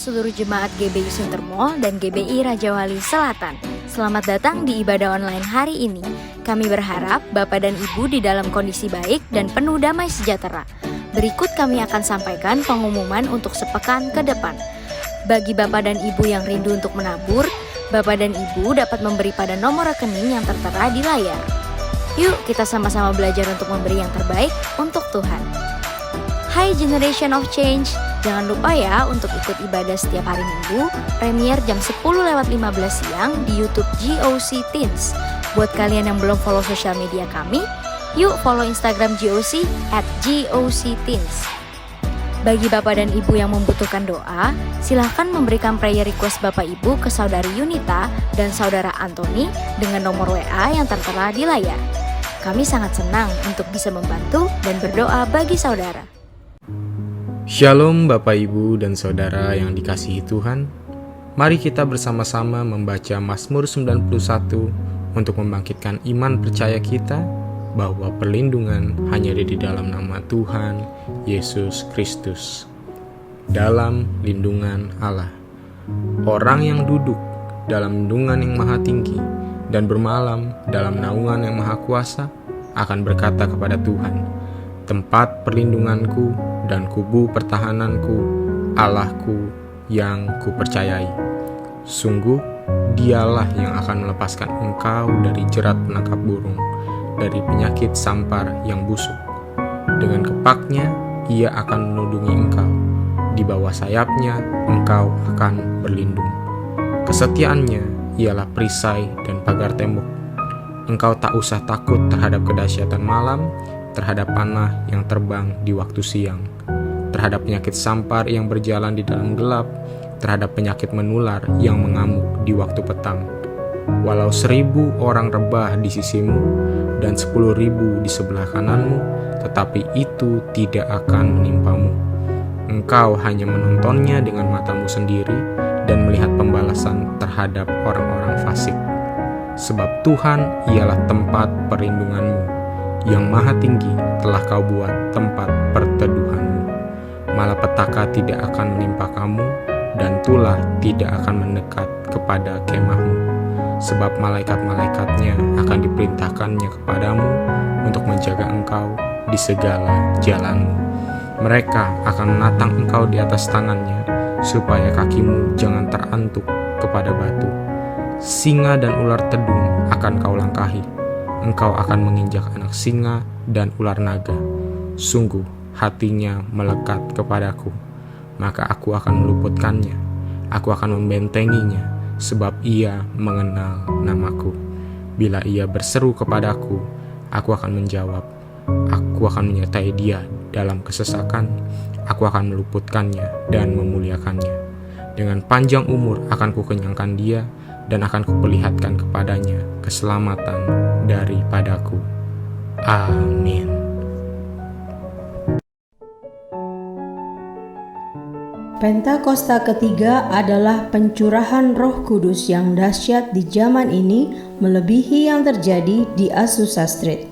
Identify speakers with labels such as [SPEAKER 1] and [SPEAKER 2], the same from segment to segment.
[SPEAKER 1] seluruh jemaat GBI Suntermo dan GBI Raja Wali Selatan. Selamat datang di ibadah online hari ini. Kami berharap Bapak dan Ibu di dalam kondisi baik dan penuh damai sejahtera. Berikut kami akan sampaikan pengumuman untuk sepekan ke depan. Bagi Bapak dan Ibu yang rindu untuk menabur, Bapak dan Ibu dapat memberi pada nomor rekening yang tertera di layar. Yuk kita sama-sama belajar untuk memberi yang terbaik untuk Tuhan. Hai Generation of Change, jangan lupa ya untuk ikut ibadah setiap hari Minggu, premier jam 10:15 siang di YouTube GOC Teens. Buat kalian yang belum follow sosial media kami, yuk follow Instagram GOC @GOCTeens. Bagi Bapak dan Ibu yang membutuhkan doa, silahkan memberikan prayer request Bapak Ibu ke Saudari Yunita dan Saudara Anthony dengan nomor WA yang tertera di layar. Kami sangat senang untuk bisa membantu dan berdoa bagi saudara.
[SPEAKER 2] Shalom Bapak Ibu dan Saudara yang dikasihi Tuhan. Mari kita bersama-sama membaca Mazmur 91 untuk membangkitkan iman percaya kita bahwa perlindungan hanya ada di dalam nama Tuhan Yesus Kristus. Dalam lindungan Allah, orang yang duduk dalam lindungan yang maha tinggi dan bermalam dalam naungan yang maha kuasa akan berkata kepada Tuhan, tempat perlindunganku dan kubu pertahananku, Allahku yang kupercayai. Sungguh, dialah yang akan melepaskan engkau dari jerat penangkap burung, dari penyakit sampar yang busuk. Dengan kepaknya, ia akan menudungi engkau. Di bawah sayapnya, engkau akan berlindung. Kesetiaannya ialah perisai dan pagar tembok. Engkau tak usah takut terhadap kedahsyatan malam, terhadap panah yang terbang di waktu siang, terhadap penyakit sampar yang berjalan di dalam gelap, terhadap penyakit menular yang mengamuk di waktu petang. Walau 1.000 orang rebah di sisimu dan 10.000 di sebelah kananmu, tetapi itu tidak akan menimpamu. Engkau hanya menontonnya dengan matamu sendiri dan melihat pembalasan terhadap orang-orang fasik. Sebab Tuhan ialah tempat perlindunganmu, yang maha tinggi telah kau buat tempat perteduhanmu. Malapetaka tidak akan menimpa kamu, dan tulah tidak akan mendekat kepada kemahmu. Sebab malaikat-malaikatnya akan diperintahkannya kepadamu untuk menjaga engkau di segala jalanmu. Mereka akan menatang engkau di atas tangannya, supaya kakimu jangan terantuk kepada batu. Singa dan ular tedung akan kau langkahi. Engkau akan menginjak anak singa dan ular naga. Sungguh hatinya melekat kepadaku, maka aku akan meluputkannya. Aku akan membentenginya, sebab ia mengenal namaku. Bila ia berseru kepadaku, aku akan menjawab. Aku akan menyertai dia dalam kesesakan. Aku akan meluputkannya dan memuliakannya. Dengan panjang umur akan kukenyangkan dia, dan akan kuperlihatkan kepadanya keselamatan daripadaku. Amin.
[SPEAKER 3] Pentakosta ketiga adalah pencurahan Roh Kudus yang dahsyat di zaman ini, melebihi yang terjadi di Azusa Street.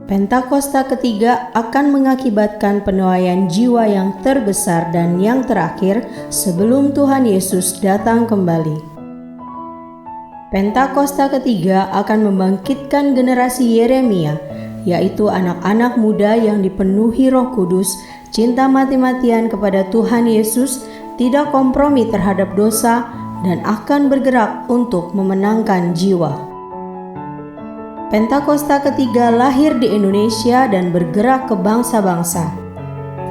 [SPEAKER 3] Pentakosta ketiga akan mengakibatkan penuaian jiwa yang terbesar dan yang terakhir sebelum Tuhan Yesus datang kembali. Pentakosta ketiga akan membangkitkan generasi Yeremia, yaitu anak-anak muda yang dipenuhi Roh Kudus, cinta mati-matian kepada Tuhan Yesus, tidak kompromi terhadap dosa, dan akan bergerak untuk memenangkan jiwa. Pentakosta ketiga lahir di Indonesia dan bergerak ke bangsa-bangsa.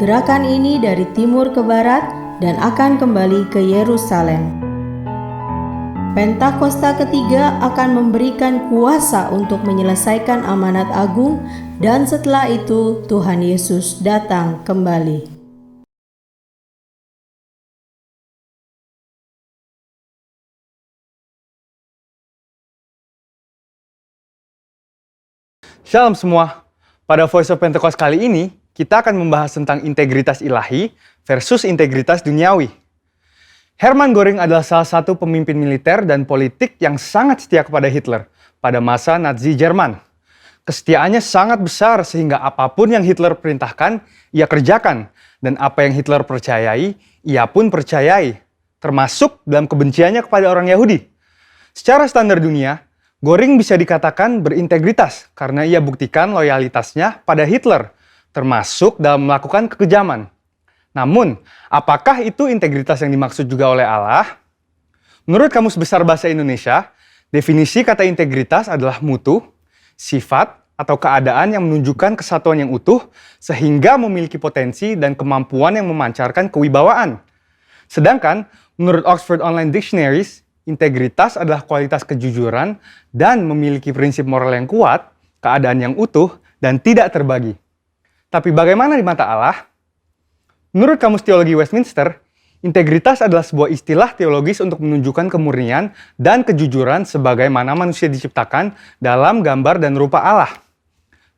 [SPEAKER 3] Gerakan ini dari timur ke barat dan akan kembali ke Yerusalem. Pentakosta ketiga akan memberikan kuasa untuk menyelesaikan amanat agung, dan setelah itu Tuhan Yesus datang kembali.
[SPEAKER 4] Shalom semua. Pada Voice of Pentecost kali ini, kita akan membahas tentang integritas ilahi versus integritas duniawi. Hermann Göring adalah salah satu pemimpin militer dan politik yang sangat setia kepada Hitler pada masa Nazi Jerman. Kesetiaannya sangat besar sehingga apapun yang Hitler perintahkan, ia kerjakan. Dan apa yang Hitler percayai, ia pun percayai. Termasuk dalam kebenciannya kepada orang Yahudi. Secara standar dunia, Göring bisa dikatakan berintegritas karena ia buktikan loyalitasnya pada Hitler, termasuk dalam melakukan kekejaman. Namun, apakah itu integritas yang dimaksud juga oleh Allah? Menurut Kamus Besar Bahasa Indonesia, definisi kata integritas adalah mutu, sifat, atau keadaan yang menunjukkan kesatuan yang utuh sehingga memiliki potensi dan kemampuan yang memancarkan kewibawaan. Sedangkan, menurut Oxford Online Dictionaries, integritas adalah kualitas kejujuran dan memiliki prinsip moral yang kuat, keadaan yang utuh, dan tidak terbagi. Tapi bagaimana di mata Allah? Menurut Kamus Teologi Westminster, integritas adalah sebuah istilah teologis untuk menunjukkan kemurnian dan kejujuran sebagaimana manusia diciptakan dalam gambar dan rupa Allah.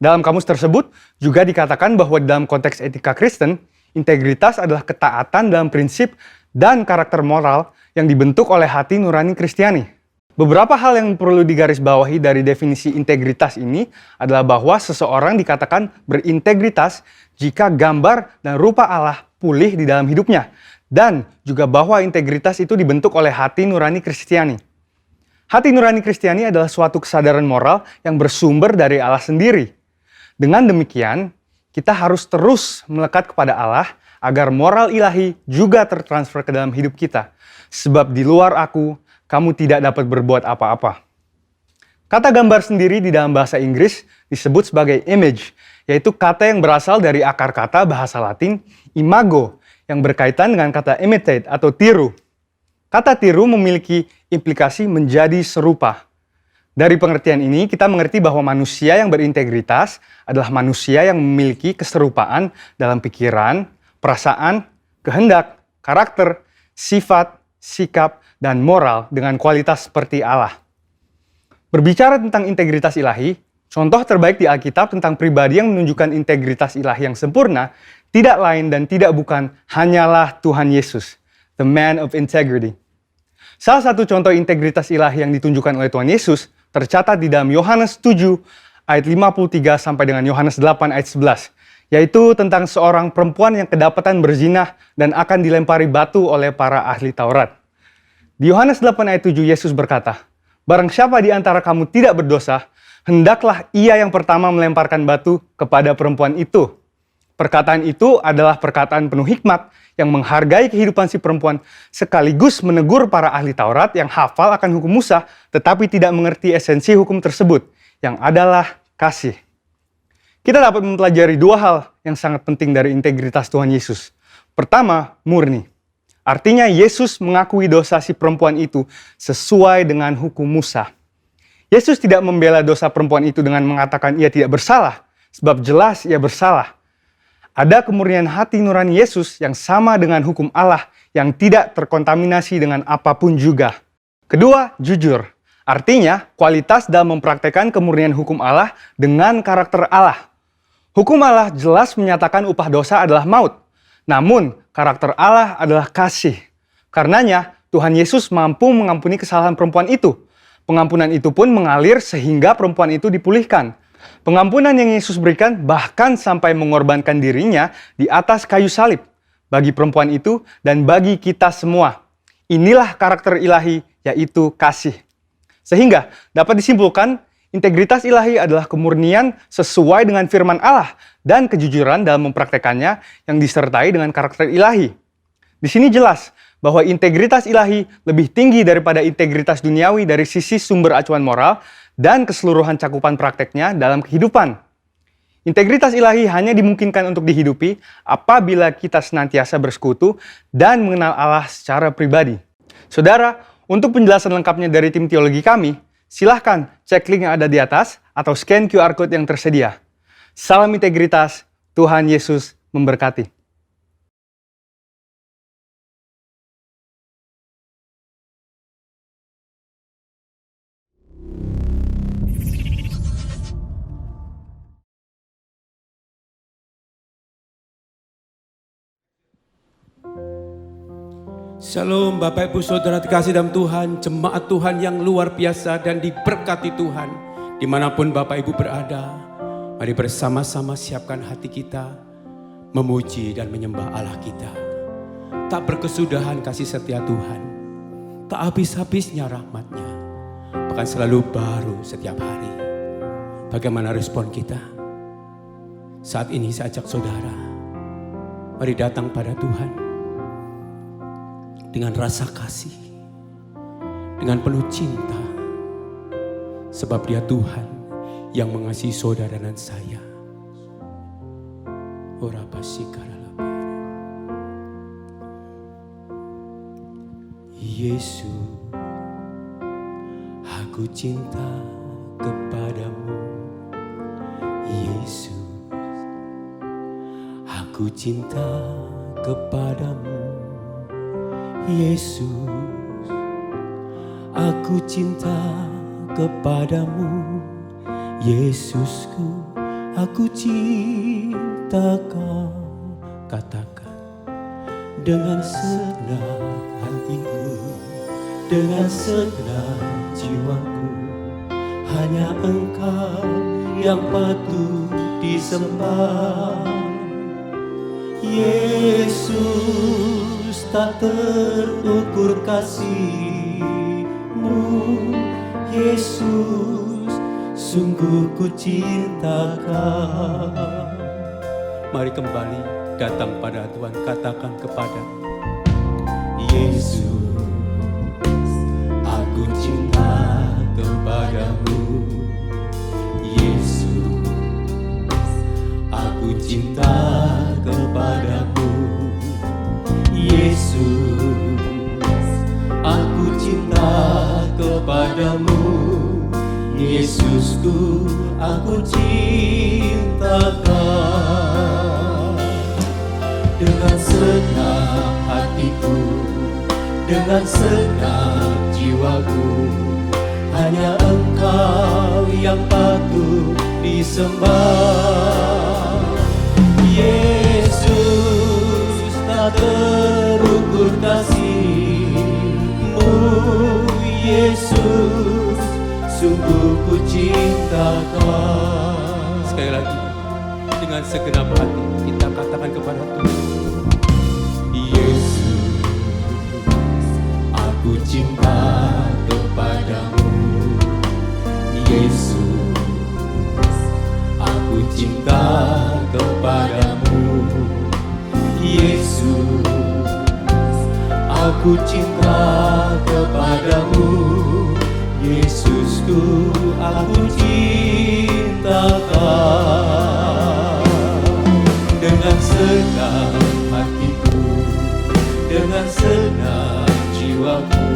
[SPEAKER 4] Dalam kamus tersebut juga dikatakan bahwa dalam konteks etika Kristen, integritas adalah ketaatan dalam prinsip dan karakter moral yang dibentuk oleh hati nurani Kristiani. Beberapa hal yang perlu digarisbawahi dari definisi integritas ini adalah bahwa seseorang dikatakan berintegritas jika gambar dan rupa Allah pulih di dalam hidupnya, dan juga bahwa integritas itu dibentuk oleh hati nurani Kristiani. Hati nurani Kristiani adalah suatu kesadaran moral yang bersumber dari Allah sendiri. Dengan demikian, kita harus terus melekat kepada Allah agar moral ilahi juga tertransfer ke dalam hidup kita. Sebab di luar aku, kamu tidak dapat berbuat apa-apa. Kata gambar sendiri di dalam bahasa Inggris disebut sebagai image, yaitu kata yang berasal dari akar kata bahasa Latin imago, yang berkaitan dengan kata imitate atau tiru. Kata tiru memiliki implikasi menjadi serupa. Dari pengertian ini, kita mengerti bahwa manusia yang berintegritas adalah manusia yang memiliki keserupaan dalam pikiran, perasaan, kehendak, karakter, sifat, sikap, dan moral dengan kualitas seperti Allah. Berbicara tentang integritas ilahi, contoh terbaik di Alkitab tentang pribadi yang menunjukkan integritas ilahi yang sempurna tidak lain dan tidak bukan hanyalah Tuhan Yesus, the man of integrity. Salah satu contoh integritas ilahi yang ditunjukkan oleh Tuhan Yesus tercatat di dalam Yohanes 7 ayat 53 sampai dengan Yohanes 8 ayat 11, yaitu tentang seorang perempuan yang kedapatan berzinah dan akan dilempari batu oleh para ahli Taurat. Di Yohanes 8 ayat 7 Yesus berkata, "Barang siapa di antara kamu tidak berdosa, hendaklah ia yang pertama melemparkan batu kepada perempuan itu." Perkataan itu adalah perkataan penuh hikmat yang menghargai kehidupan si perempuan sekaligus menegur para ahli Taurat yang hafal akan hukum Musa tetapi tidak mengerti esensi hukum tersebut yang adalah kasih. Kita dapat mempelajari dua hal yang sangat penting dari integritas Tuhan Yesus. Pertama, murni. Artinya Yesus mengakui dosa si perempuan itu sesuai dengan hukum Musa. Yesus tidak membela dosa perempuan itu dengan mengatakan ia tidak bersalah, sebab jelas ia bersalah. Ada kemurnian hati nurani Yesus yang sama dengan hukum Allah yang tidak terkontaminasi dengan apapun juga. Kedua, jujur. Artinya, kualitas dalam mempraktekkan kemurnian hukum Allah dengan karakter Allah. Hukum Allah jelas menyatakan upah dosa adalah maut. Namun, karakter Allah adalah kasih. Karenanya, Tuhan Yesus mampu mengampuni kesalahan perempuan itu. Pengampunan itu pun mengalir sehingga perempuan itu dipulihkan. Pengampunan yang Yesus berikan bahkan sampai mengorbankan dirinya di atas kayu salib bagi perempuan itu dan bagi kita semua. Inilah karakter ilahi, yaitu kasih. Sehingga dapat disimpulkan, integritas ilahi adalah kemurnian sesuai dengan firman Allah dan kejujuran dalam mempraktekannya yang disertai dengan karakter ilahi. Di sini jelas bahwa integritas ilahi lebih tinggi daripada integritas duniawi dari sisi sumber acuan moral dan keseluruhan cakupan prakteknya dalam kehidupan. Integritas ilahi hanya dimungkinkan untuk dihidupi apabila kita senantiasa bersekutu dan mengenal Allah secara pribadi. Saudara, untuk penjelasan lengkapnya dari tim teologi kami, silahkan cek link yang ada di atas atau scan QR Code yang tersedia. Salam integritas, Tuhan Yesus memberkati.
[SPEAKER 5] Shalom Bapak Ibu Saudara dikasih dalam Tuhan, jemaat Tuhan yang luar biasa dan diberkati Tuhan. Dimanapun Bapak Ibu berada, Mari bersama-sama siapkan hati kita memuji dan menyembah Allah kita. Tak berkesudahan kasih setia Tuhan, tak habis-habisnya rahmat-Nya, bahkan selalu baru setiap hari. Bagaimana respon kita? Saat ini saya ajak saudara, mari datang pada Tuhan dengan rasa kasih, dengan penuh cinta, sebab Dia Tuhan yang mengasihi saudara dan saya. Ora pasikara. Yesus, aku cinta kepadamu. Yesus, aku cinta kepadamu. Yesus, aku cinta kepadamu. Yesusku, aku cinta Kau. Katakan dengan senang hatiku, dengan segenap jiwaku, hanya Engkau yang patut disembah. Yesus, tak terukur kasih-Mu. Yesus, sungguh ku cinta Kau. Mari kembali datang pada Tuhan, katakan kepada Yesus, aku cinta kepadamu. Yesus, aku cinta kepadamu. Yesus, aku cinta kepadamu. Yesusku, aku cinta Kau. Dengan segenap hatiku, dengan segenap jiwaku, hanya Engkau yang patut disembah. Yesus, tak terukur kasih-Mu. Yesus, sungguh ku cinta Kau. Sekali lagi, dengan segenap hati kita katakan kepada Tuhan, Yesus, aku cinta kepadamu. Yesus, aku cinta kepadamu. Yesus, aku cinta kepadamu. Yesusku, aku cinta Kau. Dengan segenap hatiku, dengan segenap jiwaku,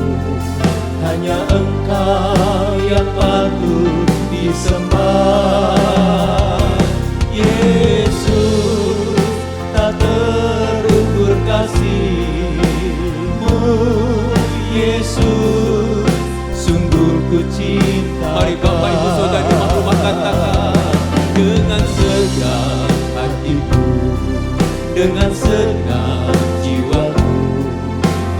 [SPEAKER 5] hanya Engkau yang patut disembah. Yesus, tak terukur kasih-Mu. Yesus, sungguh ku cinta. Mari Bapak Ibu Saudara rumah katakan dengan segenap hatiku, dengan segenap jiwaku,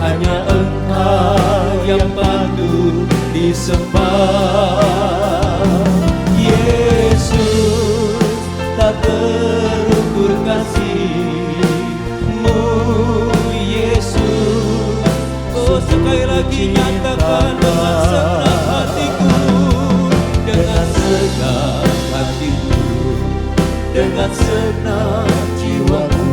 [SPEAKER 5] hanya Engkau yang patut disembah. Yesus, tak terukur kasih-Mu. Yesus, oh sekali lagi nyatakan dengan segenap hatiku, dengan segenap hatiku, dengan segenap jiwaku,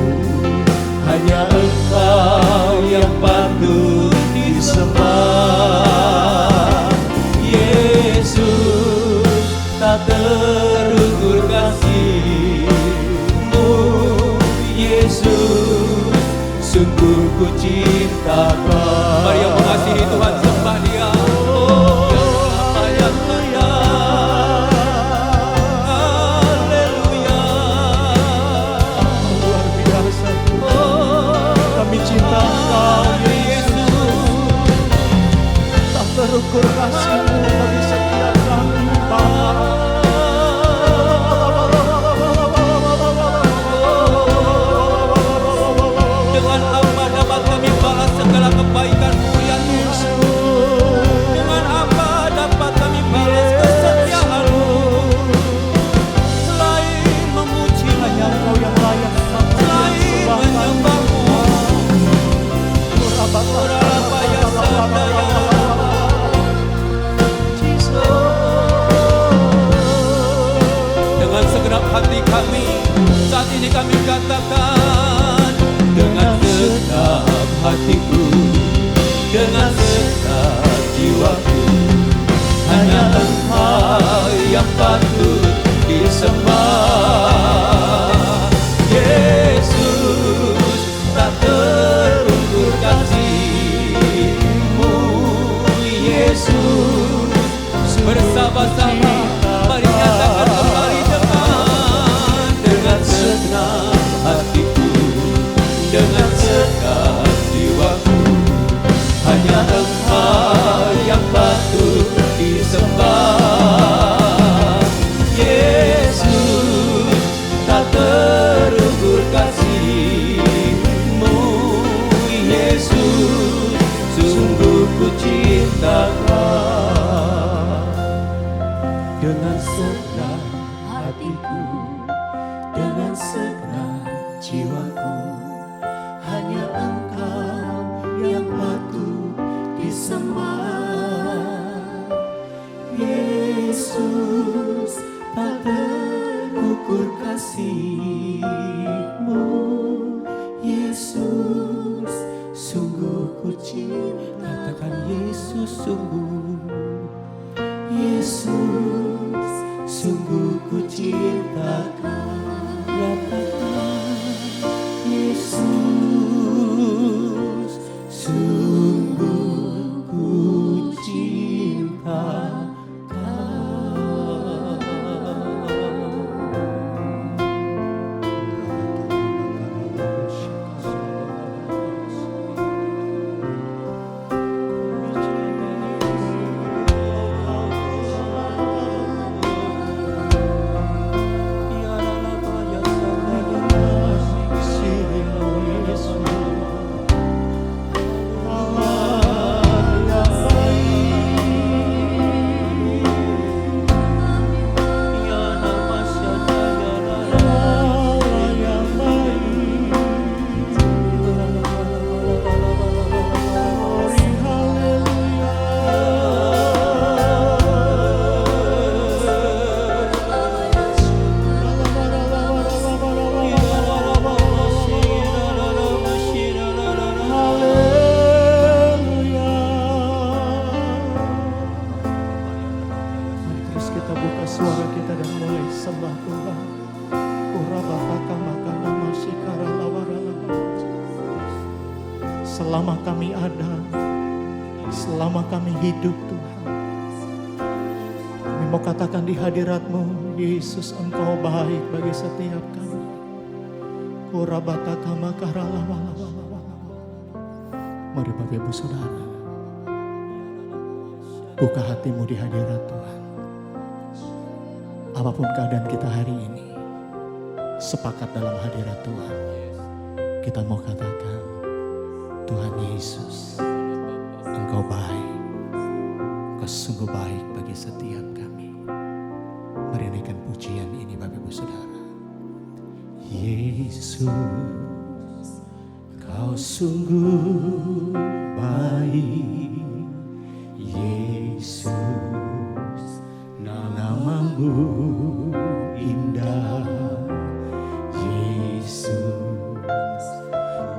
[SPEAKER 5] hanya Engkau yang patut disembah. Yesus, tak terukur kasih-Mu. Yesus, sungguh ku cinta Kau. Mari yang mengasihi Tuhan sembah Dia.
[SPEAKER 6] Terukur kasih-Mu bagi setiap kami,
[SPEAKER 5] Dengan apa dapat kami balas segala kebaikan-Mu ya Tuhan? Dengan apa dapat kami balas kesetiaan-Mu? Selain Dengan segenap hati kami, saat ini kami katakan, dengan segenap hatiku, dengan segenap jiwaku, hanya Engkau yang patut disembah. Yesus, tak terukur kasih-Mu. Yesus, bersama-sama mari nyatakan kembali dengan segenap hatiku, dengan segenap jiwaku, hanya Engkau yang patut disembah. Yesus, tak terukur kasih-Mu. Yesus, sungguh ku cinta Kau. Dengan segenap hatiku, dengan segenap jiwaku, hanya Engkau yang patut disembah. Yesus, tak terukur kasih-Mu. Yesus, sungguh ku cinta. Katakan Yesus sungguh. Yesus, sungguh ku cinta Kau. Katakan Yesus, sungguh ku cinta Kau.
[SPEAKER 6] Suara kita dan mulai sembah Tuhan. Selama kami ada, selama kami hidup Tuhan, kami mau katakan di hadirat-Mu, Yesus, Engkau baik bagi setiap kami. Mari Bapak Ibu Saudara, buka hatimu di hadirat Tuhan. Apapun keadaan kita hari ini, sepakat dalam hadirat Tuhan. Kita mau katakan, Tuhan Yesus, Engkau baik. Engkau sungguh baik bagi setiap kami. Mari naikkan pujian ini Bapak Ibu Saudara. Yesus, Kau sungguh baik. Yesus, nama-Mu indah. Yesus,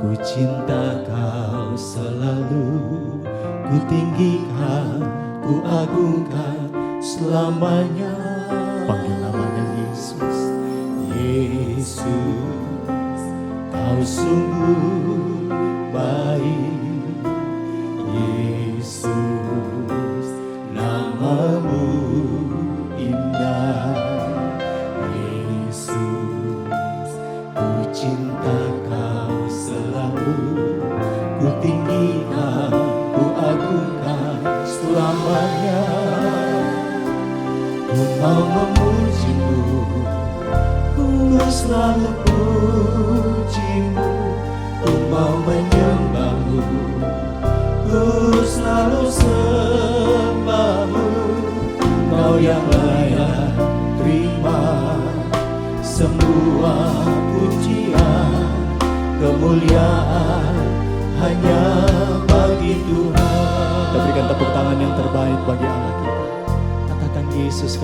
[SPEAKER 6] ku cinta Kau selalu, ku tinggikan, ku agungkan selamanya. Panggil namanya Yesus. Yesus, Kau sungguh baik. Yesus, nama-Mu indah. Yesus, ku cinta Kau selalu, ku tinggikan, ku agungkan selamanya. Ku mau memuji-Mu, ku selalu puji-Mu. Ku mau menyembah-Mu, ku selalu sembah-Mu. Kau yang layak terima semua pujian, kemuliaan hanya bagi Tuhan.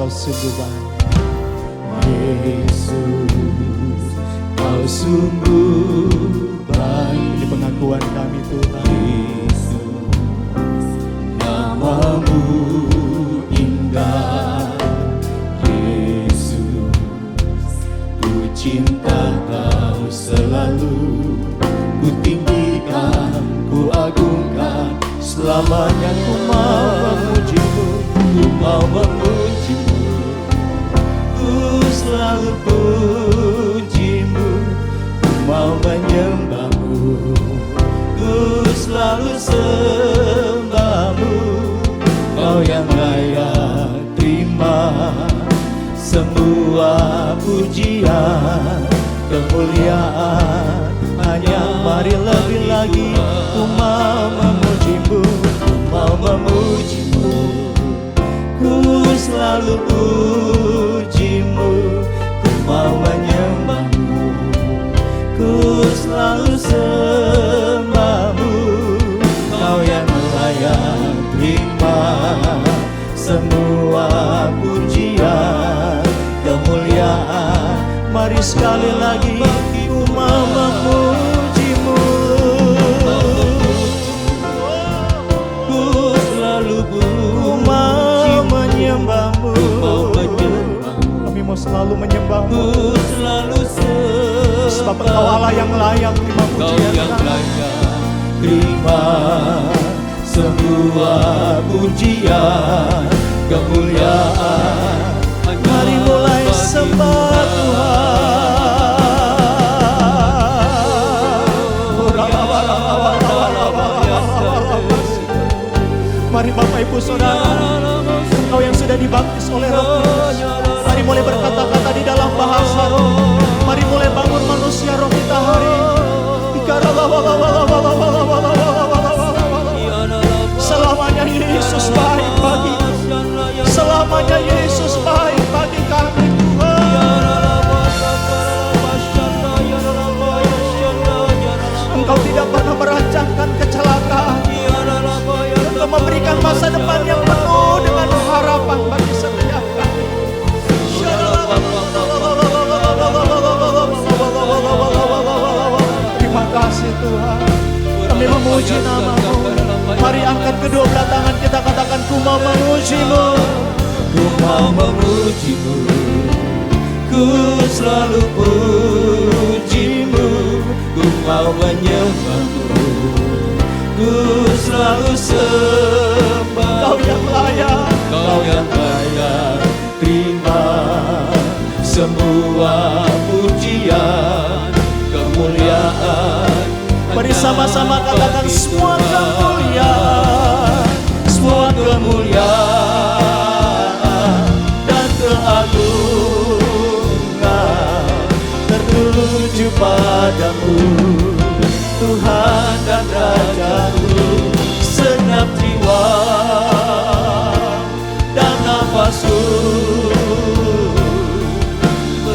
[SPEAKER 6] Kau sungguh baik. Yesus, Kau sungguh baik. Ini pengakuan kami Tuhan. Yesus, namamu indah. Yesus, ku cinta Kau selalu. Ku tinggikan, ku agungkan, selamanya ku mau memujimu, ku mau memujimu, ku selalu pujimu, ku mau menyembahmu, ku selalu sembahmu. Kau yang layak terima semua pujian, kemuliaan. Hanya mari lebih lagi, ku mau memujimu, ku mau memujimu, ku selalu pujimu, ku mau menyembahmu, ku selalu sembahmu. Kau yang layak terima semua pujian, kemuliaan. Mari sekali lagi, ku mau memujimu, ku selalu ku mau menyembahmu. Kami mau selalu menyembahmu, sebab Engkau Allah yang layak terima pujian kami. Terima semua pujian, kemuliaan. Mari mulai sembah Tuhan. Mari Bapak Ibu Saudara, Engkau yang sudah dibaptis oleh Roh Kudus, mari mulai berkata-kata di dalam bahasa roh. Mari mulai bangun manusia roh kita hari ini. Selamanya Yesus baik bagi, selamanya Yesus baik bagi kami Tuhan. Engkau tidak pernah merancangkan kecelakaan. Engkau memberikan masa depan yang penuh dengan harapan bagi setiap kami. Terima kasih Tuhan, kami memuji nama-Mu. Mari angkat kedua belah tangan kita, katakan ku mau memuji-Mu, ku mau memuji-Mu, ku selalu puji-Mu, ku mau menyembah-Mu, ku selalu sembah. Kau yang layak, Kau yang layak terima semua pujian, kemuliaan. Mari sama-sama katakan semua kemuliaan, semua kemuliaan dan keagungan tertuju padamu, Tuhan dan Rajaku. Segenap jiwa dan nafasku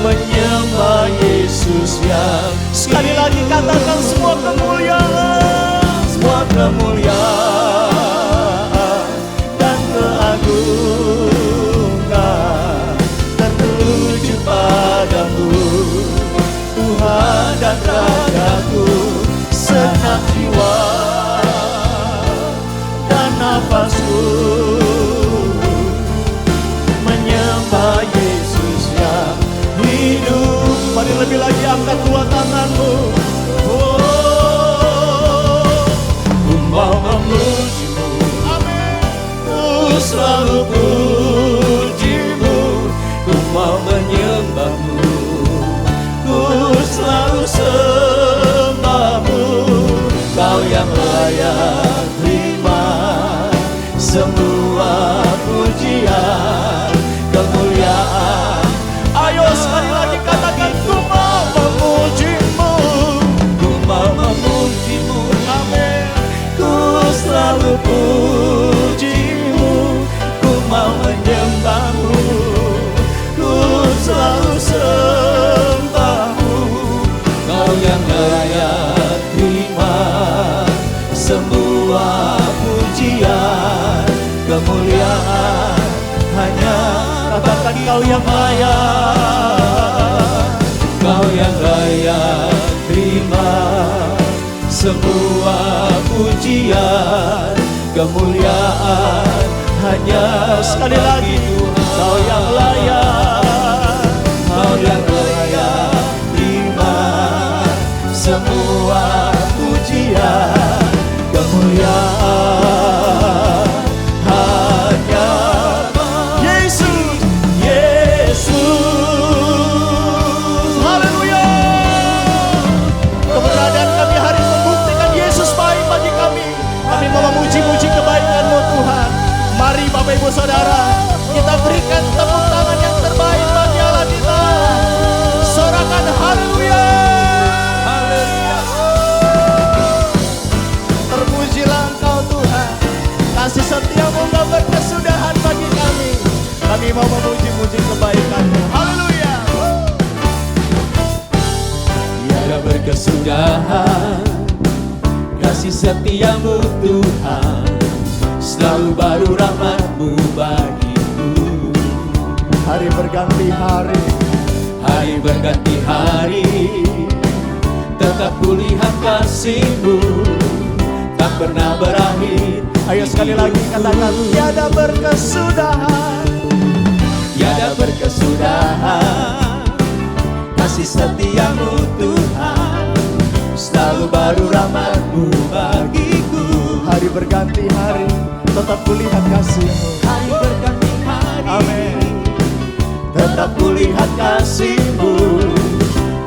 [SPEAKER 6] menyembah Yesus yang sekali lagi katakan semua kemuliaan, semua kemuliaan dan keagungan tertuju padamu, Tuhan dan Rajaku. Segenap jiwa dan nafasku menyembah Yesus yang hidup. Mari lebih lagi angkat dua tanganmu. Ku mau memuji-Mu, ku selalu puji-Mu, ku mau menyembah-Mu, ku selalu sembah-Mu. Kau yang layak terima semua pujian, kemuliaan. Ayo sekali lagi katakan ku mau memuji-Mu, ku mau memuji-Mu, amin. Ku selalu puji-Mu, ku mau menyembah-Mu, ku selalu sembah-Mu. Kau yang layak terima semua pujian, kemuliaan.
[SPEAKER 7] Kau yang layak,
[SPEAKER 5] Kau yang layak terima semua pujian, kemuliaan hanya
[SPEAKER 7] sekali lagi.
[SPEAKER 5] Tuhan.
[SPEAKER 7] Kau yang layak,
[SPEAKER 5] Kau yang layak terima semua pujian, kemuliaan hanya
[SPEAKER 7] Yesus.
[SPEAKER 5] Yesus.
[SPEAKER 7] Haleluya. Keberadaan kami hari ini membuktikan Yesus baik bagi kami. Kami mau memuji-muji kebaikan-Mu Tuhan. Mari Bapak Ibu Saudara, kita berikan tepuk tangan yang terbaik bagi Allah kita. Sorakan haleluya. Terpujilah Engkau Tuhan. Kasih setia-Mu gak berkesudahan bagi kami. Kami mau memuji-muji kebaikan-Mu. Haleluya.
[SPEAKER 5] Tiada berkesudahan kasih setiamu Tuhan, selalu baru rahmat-Mu bagiku.
[SPEAKER 7] Hari berganti hari,
[SPEAKER 5] Hari berganti hari, tetap kulihat kasih-Mu, tak pernah berakhir.
[SPEAKER 7] ayo sekali lagi katakan, tiada berkesudahan.
[SPEAKER 5] Tiada berkesudahan kasih setiamu Tuhan, selalu baru rahmat-Mu bagiku.
[SPEAKER 7] Hari berganti hari, tetap kulihat kasih-Mu.
[SPEAKER 5] Hari berganti hari,
[SPEAKER 7] Amin.
[SPEAKER 5] tetap kulihat kasih-Mu,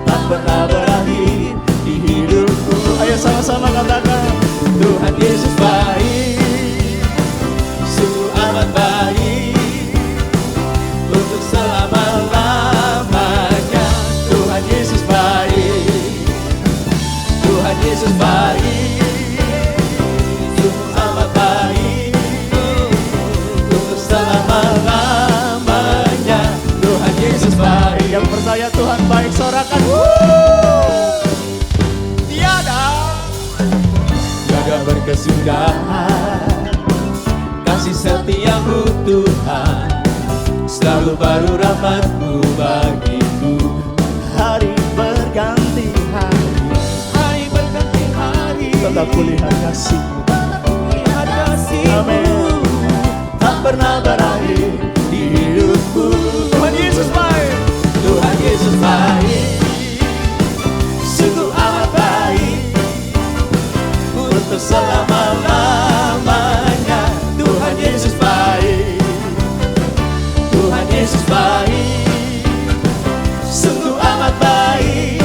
[SPEAKER 5] tak pernah berakhir di hidupku.
[SPEAKER 7] Ayo sama-sama katakan,
[SPEAKER 5] Tuhan Yesus baik, sungguh amat baik, untuk selama-lamanya. Tuhan Yesus baik, Tuhan Yesus baik, sungguh amat baik, untuk selama-lamanya. Tuhan Yesus baik.
[SPEAKER 7] yang percaya Tuhan baik, sorakan.
[SPEAKER 5] Tiada berkesudahan kasih setiamu Tuhan, selalu baru rahmat-Mu bagiku.
[SPEAKER 7] Hari berganti hari,
[SPEAKER 5] Hari berganti hari,
[SPEAKER 7] tetap kulihat kasih-Mu.
[SPEAKER 5] lihat kasih-Mu,
[SPEAKER 7] Amin.
[SPEAKER 5] tak pernah berakhir di hidupku.
[SPEAKER 7] Tuhan Yesus baik.
[SPEAKER 5] Tuhan Yesus baik, sungguh amat baik, untuk selama-lamanya. Tuhan Yesus baik, Tuhan Yesus baik, sungguh amat baik,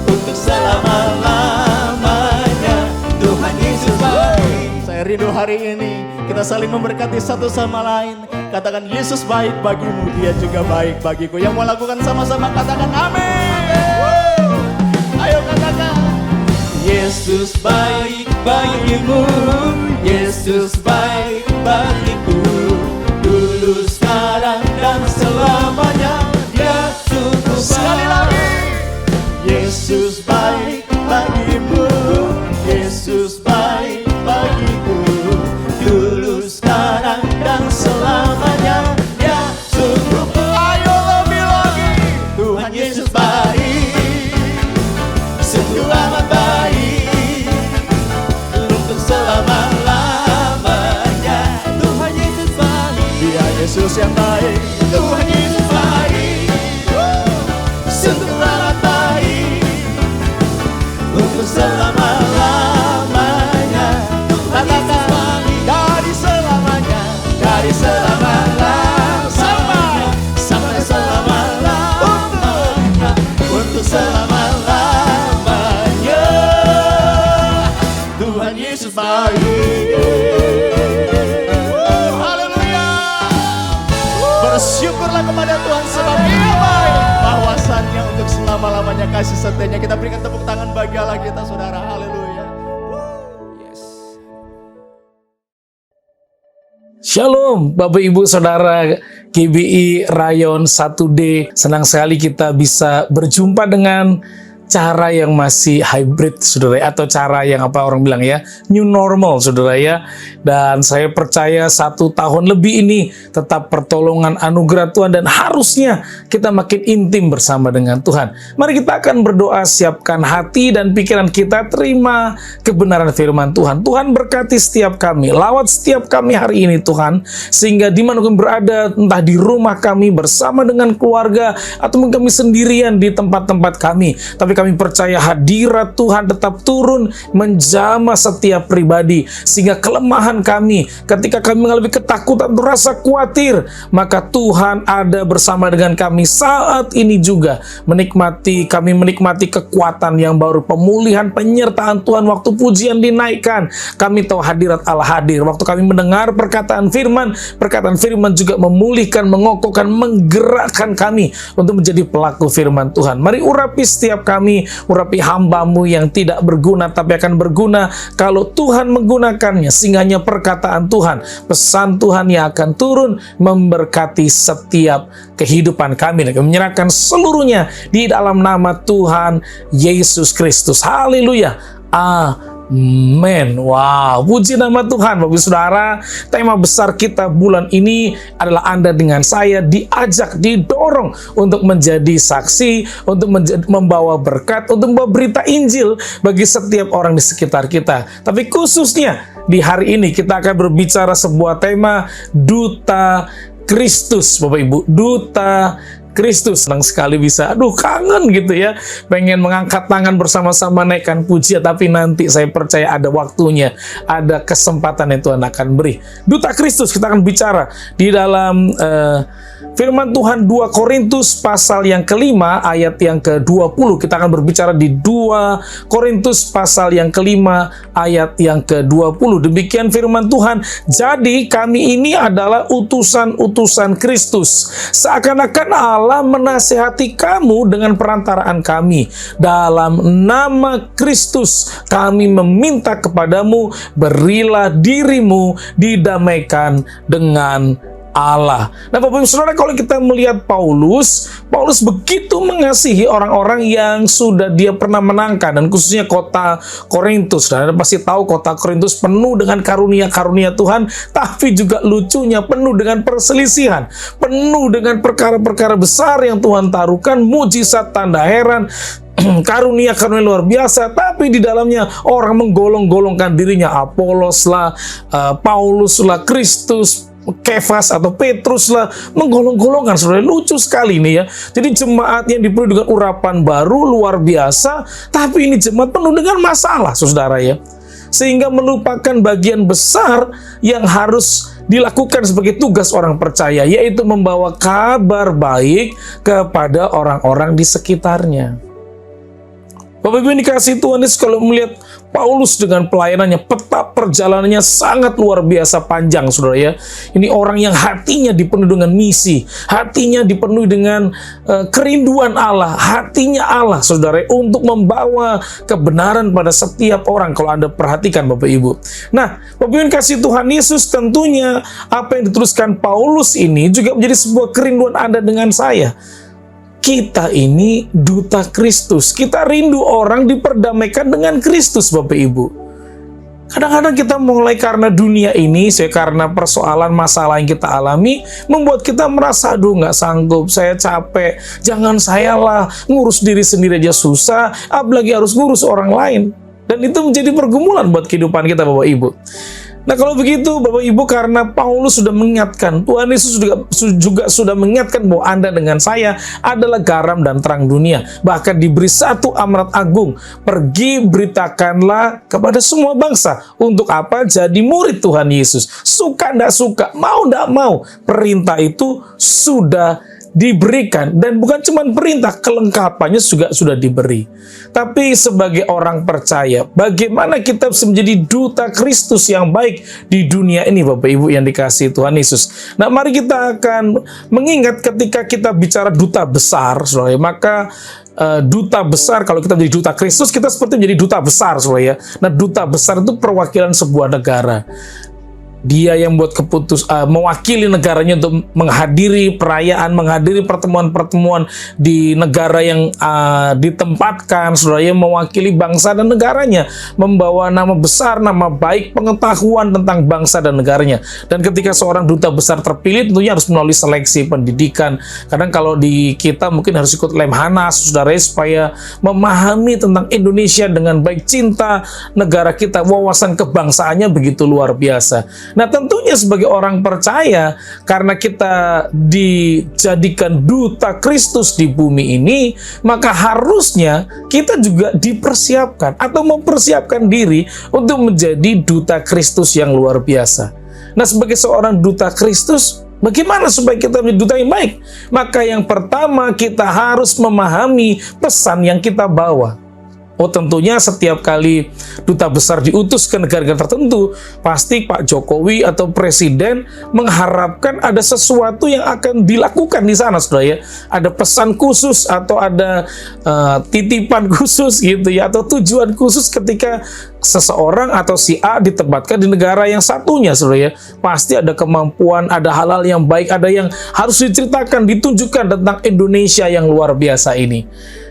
[SPEAKER 5] untuk selama-lamanya. Tuhan Yesus baik.
[SPEAKER 7] Saya rindu hari ini kita saling memberkati satu sama lain. Katakan, Yesus baik bagimu, Dia juga baik bagiku. Yang mau lakukan sama-sama katakan amin. Ayo katakan,
[SPEAKER 5] Yesus baik bagimu, Yesus baik bagiku, dulu, sekarang, dan selamanya. Dia sungguh
[SPEAKER 7] sekali
[SPEAKER 5] baik.
[SPEAKER 7] lagi. Yesus baik bagimu, Yesus baik bagiku,
[SPEAKER 5] Dulu, sekarang, dan selamanya. Dia sungguh baik.
[SPEAKER 7] ayo lebih lagi.
[SPEAKER 5] Tuhan Yesus baik, sungguh amat baik, untuk selama-lamanya. Tuhan Yesus baik,
[SPEAKER 7] Dia Yesus yang baik.
[SPEAKER 5] Tuhan Yesus baik, sungguh amat baik, untuk selama-lamanya. Tuhan Yesus baik,
[SPEAKER 7] Dari selamanya,
[SPEAKER 5] dari selama-lamanya sampai selama-lamanya, untuk selama-lamanya. Tuhan Yesus baik.
[SPEAKER 7] haleluya. Bersyukurlah kepada Tuhan sebab Dia baik. Bahwasannya untuk selama-lamanya kasih setianya. Kita berikan tepuk tangan bagi Allah kita, saudara. Haleluya.
[SPEAKER 8] Shalom Bapak Ibu Saudara GBI Rayon 1D. Senang sekali kita bisa berjumpa dengan cara yang masih hybrid, saudara, atau cara yang apa orang bilang ya, new normal, saudara ya. Dan saya percaya 1 tahun lebih ini tetap pertolongan anugerah Tuhan dan harusnya kita makin intim bersama dengan Tuhan. Mari kita akan berdoa, siapkan hati dan pikiran kita, terima kebenaran firman Tuhan. Tuhan berkati setiap kami, lawat setiap kami hari ini Tuhan, sehingga dimana kami berada, entah di rumah kami bersama dengan keluarga atau mungkin kami sendirian di tempat-tempat kami, tapi kami percaya hadirat Tuhan tetap turun menjamah setiap pribadi, sehingga kelemahan kami ketika kami mengalami ketakutan atau rasa khawatir, maka Tuhan ada bersama dengan kami saat ini juga, kami menikmati kekuatan yang baru, pemulihan, penyertaan Tuhan waktu pujian dinaikkan. Kami tahu hadirat Allah hadir waktu kami mendengar perkataan firman juga memulihkan, mengokohkan, menggerakkan kami untuk menjadi pelaku firman Tuhan. Mari urapi setiap kami, urapi hamba-Mu yang tidak berguna tapi akan berguna kalau Tuhan menggunakannya, sehingga hanya perkataan Tuhan, pesan Tuhan yang akan turun memberkati setiap kehidupan kami, dan kami menyerahkan seluruhnya di dalam nama Tuhan Yesus Kristus. Haleluya. Amin. Wow, puji nama Tuhan. Bapak Saudara, tema besar kita bulan ini adalah Anda dengan saya diajak, didorong untuk menjadi saksi, untuk membawa berkat, untuk membawa berita Injil bagi setiap orang di sekitar kita. Tapi khususnya di hari ini kita akan berbicara sebuah tema Duta Kristus, Bapak Ibu. Duta Kristus. Senang sekali bisa, kangen gitu ya, pengen mengangkat tangan bersama-sama naikkan pujian, tapi nanti saya percaya ada waktunya, ada kesempatan yang Tuhan akan beri. Duta Kristus, kita akan bicara di dalam firman Tuhan 2 Korintus pasal yang kelima ayat yang ke-20. Kita akan berbicara di 2 Korintus pasal yang kelima ayat yang ke-20. Demikian firman Tuhan, jadi kami ini adalah utusan-utusan Kristus, seakan-akan Allah menasihati kamu dengan perantaraan kami. Dalam nama Kristus kami meminta kepadamu, berilah dirimu didamaikan dengan Allah. Nah, Bapak Ibu Saudara, kalau kita melihat Paulus begitu mengasihi orang-orang yang sudah dia pernah menangkan, dan khususnya kota Korintus. Dan Anda pasti tahu kota Korintus penuh dengan karunia-karunia Tuhan, tapi juga lucunya penuh dengan perselisihan, penuh dengan perkara-perkara besar yang Tuhan taruhkan, mujizat, tanda heran, karunia-karunia luar biasa, tapi di dalamnya orang menggolong-golongkan dirinya, Apolos lah, Paulus lah, Kristus, Kefas atau Petrus lah, menggolong-golongkan. Saudara, lucu sekali ini ya. Jadi jemaat yang dipenuhi dengan urapan baru luar biasa, tapi ini jemaat penuh dengan masalah, saudara ya. Sehingga melupakan bagian besar yang harus dilakukan sebagai tugas orang percaya, yaitu membawa kabar baik kepada orang-orang di sekitarnya. Bapak Ibu yang dikasihi Tuhan Yesus, kalau melihat Paulus dengan pelayanannya, peta perjalanannya sangat luar biasa panjang, saudara ya. Ini orang yang hatinya dipenuhi dengan misi, hatinya dipenuhi dengan kerinduan Allah, hatinya Allah, saudara, untuk membawa kebenaran pada setiap orang. Kalau Anda perhatikan, Bapak Ibu. Nah, Bapak Ibu yang kasih Tuhan Yesus, tentunya apa yang dituliskan Paulus ini juga menjadi sebuah kerinduan Anda dengan saya. Kita ini duta Kristus. Kita rindu orang diperdamaikan dengan Kristus, Bapak Ibu. Kadang-kadang kita mulai karena dunia ini, karena persoalan masalah yang kita alami, membuat kita merasa, aduh nggak sanggup, saya capek, jangan saya lah, ngurus diri sendiri aja susah, apalagi harus ngurus orang lain. Dan itu menjadi pergumulan buat kehidupan kita, Bapak Ibu. Nah, kalau begitu Bapak Ibu, karena Paulus sudah mengingatkan, Tuhan Yesus juga sudah mengingatkan bahwa Anda dengan saya adalah garam dan terang dunia. Bahkan diberi satu amanat agung, pergi beritakanlah kepada semua bangsa. Untuk apa? Jadi murid Tuhan Yesus. Suka tidak suka, mau tidak mau, perintah itu sudah diberikan. Dan bukan cuma perintah, kelengkapannya juga sudah diberi. Tapi sebagai orang percaya, bagaimana kita bisa menjadi duta Kristus yang baik di dunia ini, Bapak Ibu yang dikasihi Tuhan Yesus. Nah, mari kita akan mengingat ketika kita bicara duta besar, saudara, maka duta besar, kalau kita menjadi duta Kristus, kita seperti menjadi duta besar, saudara ya. Nah, duta besar itu perwakilan sebuah negara. Dia yang buat mewakili negaranya untuk menghadiri perayaan, menghadiri pertemuan-pertemuan di negara yang ditempatkan, saudara, yang mewakili bangsa dan negaranya, membawa nama besar, nama baik, pengetahuan tentang bangsa dan negaranya. Dan ketika seorang duta besar terpilih, tentunya harus melalui seleksi pendidikan. Kadang kalau di kita mungkin harus ikut Lemhanas, saudara, supaya memahami tentang Indonesia dengan baik, cinta negara kita, wawasan kebangsaannya begitu luar biasa. Nah, tentunya sebagai orang percaya, karena kita dijadikan duta Kristus di bumi ini, maka harusnya kita juga dipersiapkan atau mempersiapkan diri untuk menjadi duta Kristus yang luar biasa. Nah, sebagai seorang duta Kristus, bagaimana supaya kita menjadi duta yang baik? Maka yang pertama, kita harus memahami pesan yang kita bawa. Oh, tentunya setiap kali duta besar diutus ke negara-negara tertentu, pasti Pak Jokowi atau Presiden mengharapkan ada sesuatu yang akan dilakukan di sana, saudara, ya. Ada pesan khusus atau ada titipan khusus gitu ya, atau tujuan khusus ketika seseorang atau si A ditempatkan di negara yang satunya, saudara, ya. Pasti ada kemampuan, ada hal-hal yang baik, ada yang harus diceritakan, ditunjukkan tentang Indonesia yang luar biasa ini.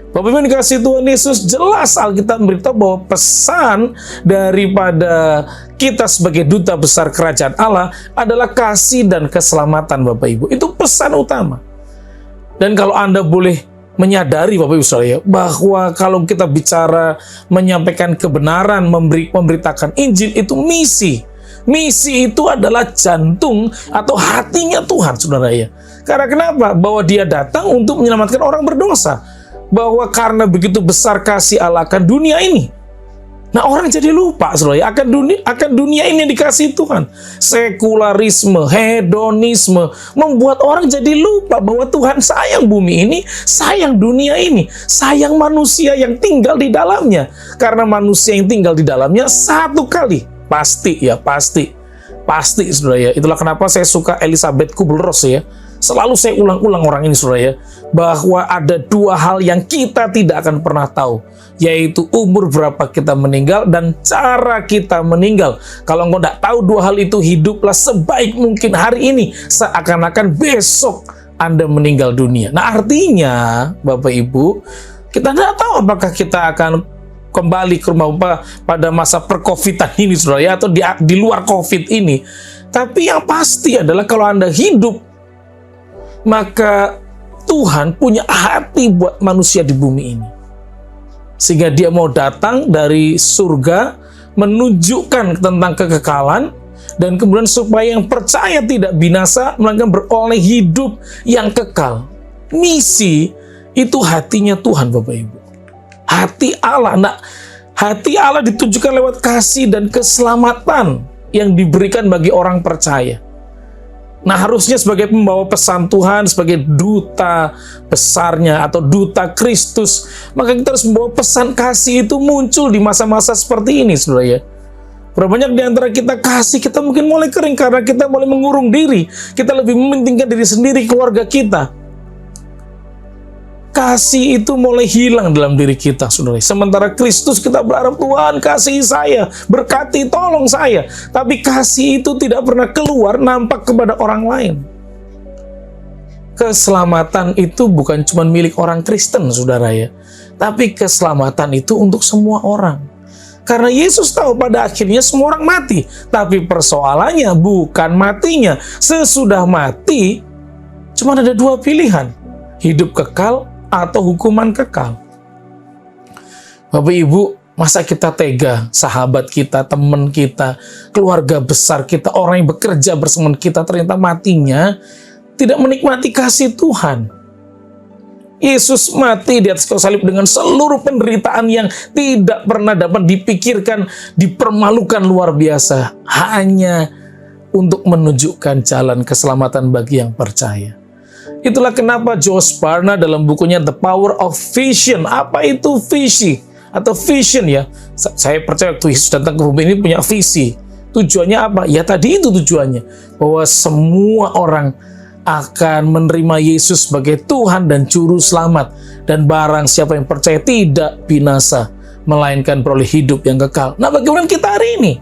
[SPEAKER 8] Bapak Ibu dikasih Tuhan Yesus, jelas Alkitab memberitahu bahwa pesan daripada kita sebagai duta besar kerajaan Allah adalah kasih dan keselamatan, Bapak Ibu. Itu pesan utama. Dan kalau Anda boleh menyadari, Bapak Ibu saudara, bahwa kalau kita bicara menyampaikan kebenaran, memberitakan Injil, itu misi. Misi itu adalah jantung atau hatinya Tuhan, saudara, ya. Karena kenapa? Bahwa Dia datang untuk menyelamatkan orang berdosa. Bahwa karena begitu besar kasih Allah akan dunia ini. Nah, orang jadi lupa, saudara, akan dunia ini yang dikasih Tuhan. Sekularisme, hedonisme membuat orang jadi lupa bahwa Tuhan sayang bumi ini, sayang dunia ini, sayang manusia yang tinggal di dalamnya. Karena manusia yang tinggal di dalamnya satu kali pasti, saudara, ya. Itulah kenapa saya suka Elizabeth Kubler-Ross, ya. Selalu saya ulang-ulang orang ini, saudara, ya, bahwa ada dua hal yang kita tidak akan pernah tahu, yaitu umur berapa kita meninggal dan cara kita meninggal. Kalau engkau tidak tahu dua hal itu, hiduplah sebaik mungkin hari ini, seakan-akan besok Anda meninggal dunia. Nah, artinya, Bapak Ibu, kita tidak tahu apakah kita akan kembali ke rumah Bapak pada masa per-Covidan ini, saudara, ya, atau di luar Covid ini. Tapi yang pasti adalah kalau Anda hidup, maka Tuhan punya hati buat manusia di bumi ini. Sehingga Dia mau datang dari surga, menunjukkan tentang kekekalan, dan kemudian supaya yang percaya tidak binasa, melainkan beroleh hidup yang kekal. Misi itu hatinya Tuhan, Bapak Ibu. Hati Allah. Nah, hati Allah ditunjukkan lewat kasih dan keselamatan yang diberikan bagi orang percaya. Nah, harusnya sebagai pembawa pesan Tuhan, sebagai duta besarnya atau duta Kristus, maka kita harus membawa pesan kasih itu muncul di masa-masa seperti ini, saudara, ya. Berapa banyak di antara kita kasih, kita mungkin mulai kering karena kita mulai mengurung diri. Kita lebih mementingkan diri sendiri, keluarga kita. Kasih itu mulai hilang dalam diri kita, saudara. Sementara Kristus kita berharap, Tuhan kasihi saya, berkati, tolong saya. Tapi kasih itu tidak pernah keluar nampak kepada orang lain. Keselamatan itu bukan cuma milik orang Kristen, saudara, ya. Tapi keselamatan itu untuk semua orang. Karena Yesus tahu pada akhirnya semua orang mati. Tapi persoalannya bukan matinya. Sesudah mati, cuma ada dua pilihan. Hidup kekal atau hukuman kekal. Bapak Ibu, masa kita tega, sahabat kita, teman kita, keluarga besar kita, orang yang bekerja bersama kita ternyata matinya tidak menikmati kasih Tuhan. Yesus mati di atas kayu salib dengan seluruh penderitaan yang tidak pernah dapat dipikirkan, dipermalukan luar biasa, hanya untuk menunjukkan jalan keselamatan bagi yang percaya. Itulah kenapa Josh Barna dalam bukunya The Power of Vision. Apa itu visi atau vision, ya? Saya percaya waktu Yesus datang ke bumi ini punya visi. Tujuannya apa? Ya tadi itu tujuannya. Bahwa semua orang akan menerima Yesus sebagai Tuhan dan Juru Selamat. Dan barang siapa yang percaya tidak binasa, melainkan beroleh hidup yang kekal. Nah, bagaimana kita hari ini?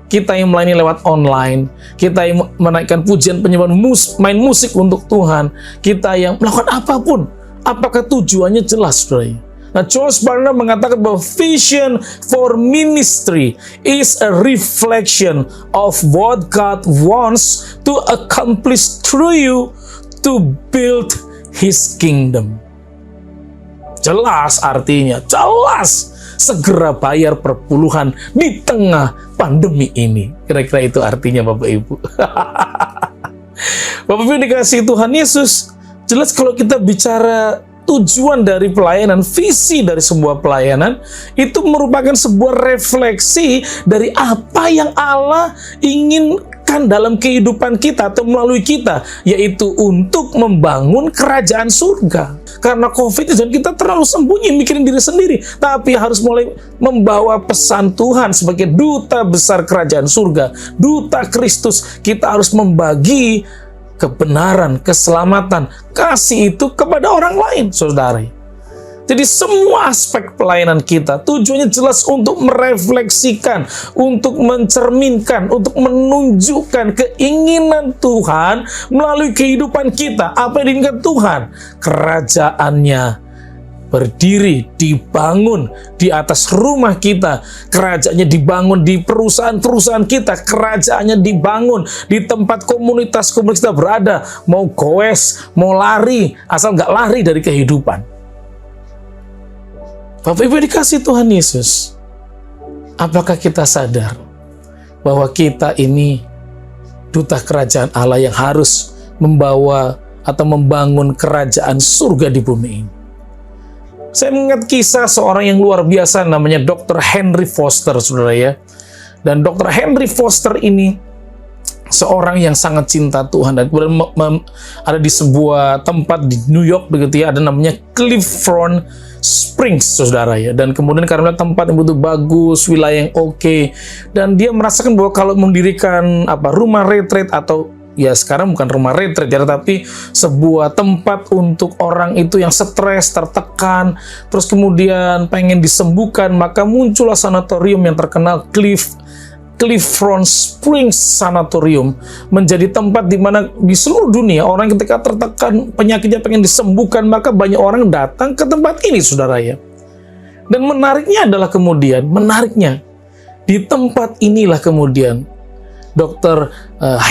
[SPEAKER 8] kita yang melayani lewat online, kita yang menaikkan pujian penyembahan, main musik untuk Tuhan, kita yang melakukan apapun, apakah tujuannya jelas, saudara? Nah, George Barna mengatakan bahwa vision for ministry is a reflection of what God wants to accomplish through you to build His kingdom. Jelas artinya, jelas. Segera bayar perpuluhan di tengah pandemi ini. Kira-kira itu artinya Bapak Ibu. Bapak Ibu dikasihi Tuhan Yesus, jelas kalau kita bicara tujuan dari pelayanan, visi dari sebuah pelayanan, itu merupakan sebuah refleksi dari apa yang Allah inginkan dalam kehidupan kita atau melalui kita, yaitu untuk membangun kerajaan surga. Karena COVID dan kita terlalu sembunyi mikirin diri sendiri, tapi harus mulai membawa pesan Tuhan sebagai duta besar kerajaan surga, duta Kristus. Kita harus membagi kebenaran, keselamatan, kasih itu kepada orang lain, saudara. Jadi semua aspek pelayanan kita tujuannya jelas untuk merefleksikan, untuk mencerminkan, untuk menunjukkan keinginan Tuhan melalui kehidupan kita. Apa yang diinginkan Tuhan? Kerajaannya berdiri, dibangun di atas rumah kita, kerajaannya dibangun di perusahaan-perusahaan kita, kerajaannya dibangun di tempat komunitas kita berada, mau goes, mau lari, asal nggak lari dari kehidupan. Bapak Ibu dikasih Tuhan Yesus, apakah kita sadar bahwa kita ini duta kerajaan Allah yang harus membawa atau membangun kerajaan surga di bumi ini? Saya mengingat kisah seorang yang luar biasa namanya Dr. Henry Foster, saudara ya. Dan Dr. Henry Foster ini seorang yang sangat cinta Tuhan, dan kemudian ada di sebuah tempat di New York begitu ya, ada namanya Clifton Springs, saudara ya. Dan kemudian karena tempat yang begitu bagus, wilayah yang oke, dan dia merasakan bahwa kalau mendirikan rumah retreat atau ya sekarang bukan rumah retreat ya, tapi sebuah tempat untuk orang itu yang stres, tertekan, terus kemudian pengen disembuhkan, maka muncullah sanatorium yang terkenal Clifton Springs Sanatorium, menjadi tempat di mana di seluruh dunia orang ketika tertekan penyakitnya pengen disembuhkan, maka banyak orang datang ke tempat ini, saudara ya. Dan menariknya adalah kemudian, di tempat inilah kemudian Dr.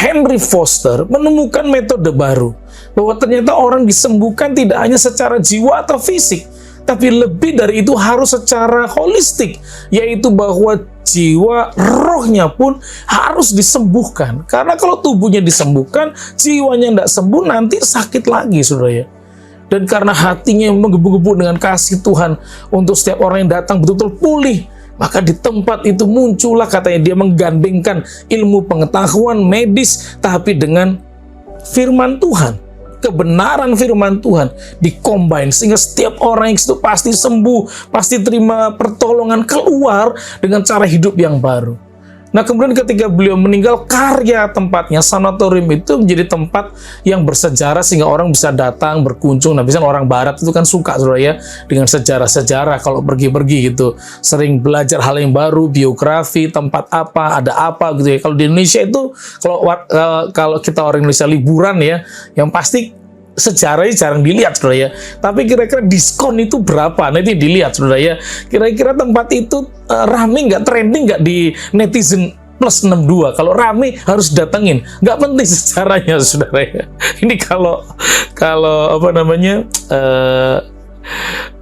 [SPEAKER 8] Henry Foster menemukan metode baru, bahwa ternyata orang disembuhkan tidak hanya secara jiwa atau fisik, tapi lebih dari itu harus secara holistik, yaitu bahwa jiwa, rohnya pun harus disembuhkan. Karena kalau tubuhnya disembuhkan, jiwanya tidak sembuh, nanti sakit lagi, saudara ya. Dan karena hatinya yang menggebu-gebu dengan kasih Tuhan untuk setiap orang yang datang betul-betul pulih, maka di tempat itu muncullah, katanya, dia menggandengkan ilmu pengetahuan medis, tapi dengan firman Tuhan, kebenaran firman Tuhan dikombin, sehingga setiap orang yang itu pasti sembuh, pasti terima pertolongan, keluar dengan cara hidup yang baru. Nah, kemudian ketika beliau meninggal, karya tempatnya, sanatorium itu menjadi tempat yang bersejarah sehingga orang bisa datang, berkunjung. Nah, biasanya orang barat itu kan suka, saudara ya, dengan sejarah-sejarah kalau pergi-pergi gitu. Sering belajar hal yang baru, biografi, tempat apa, ada apa gitu ya. Kalau di Indonesia itu, kalau kita orang Indonesia liburan ya, yang pasti sejarahnya jarang dilihat, saudara ya. Tapi kira-kira diskon itu berapa? Nah, itu dilihat, saudara ya. Kira-kira tempat itu rame nggak, trending nggak di netizen plus 62. Kalau rame harus datengin. Nggak penting sejarahnya, saudara ya. Ini kalau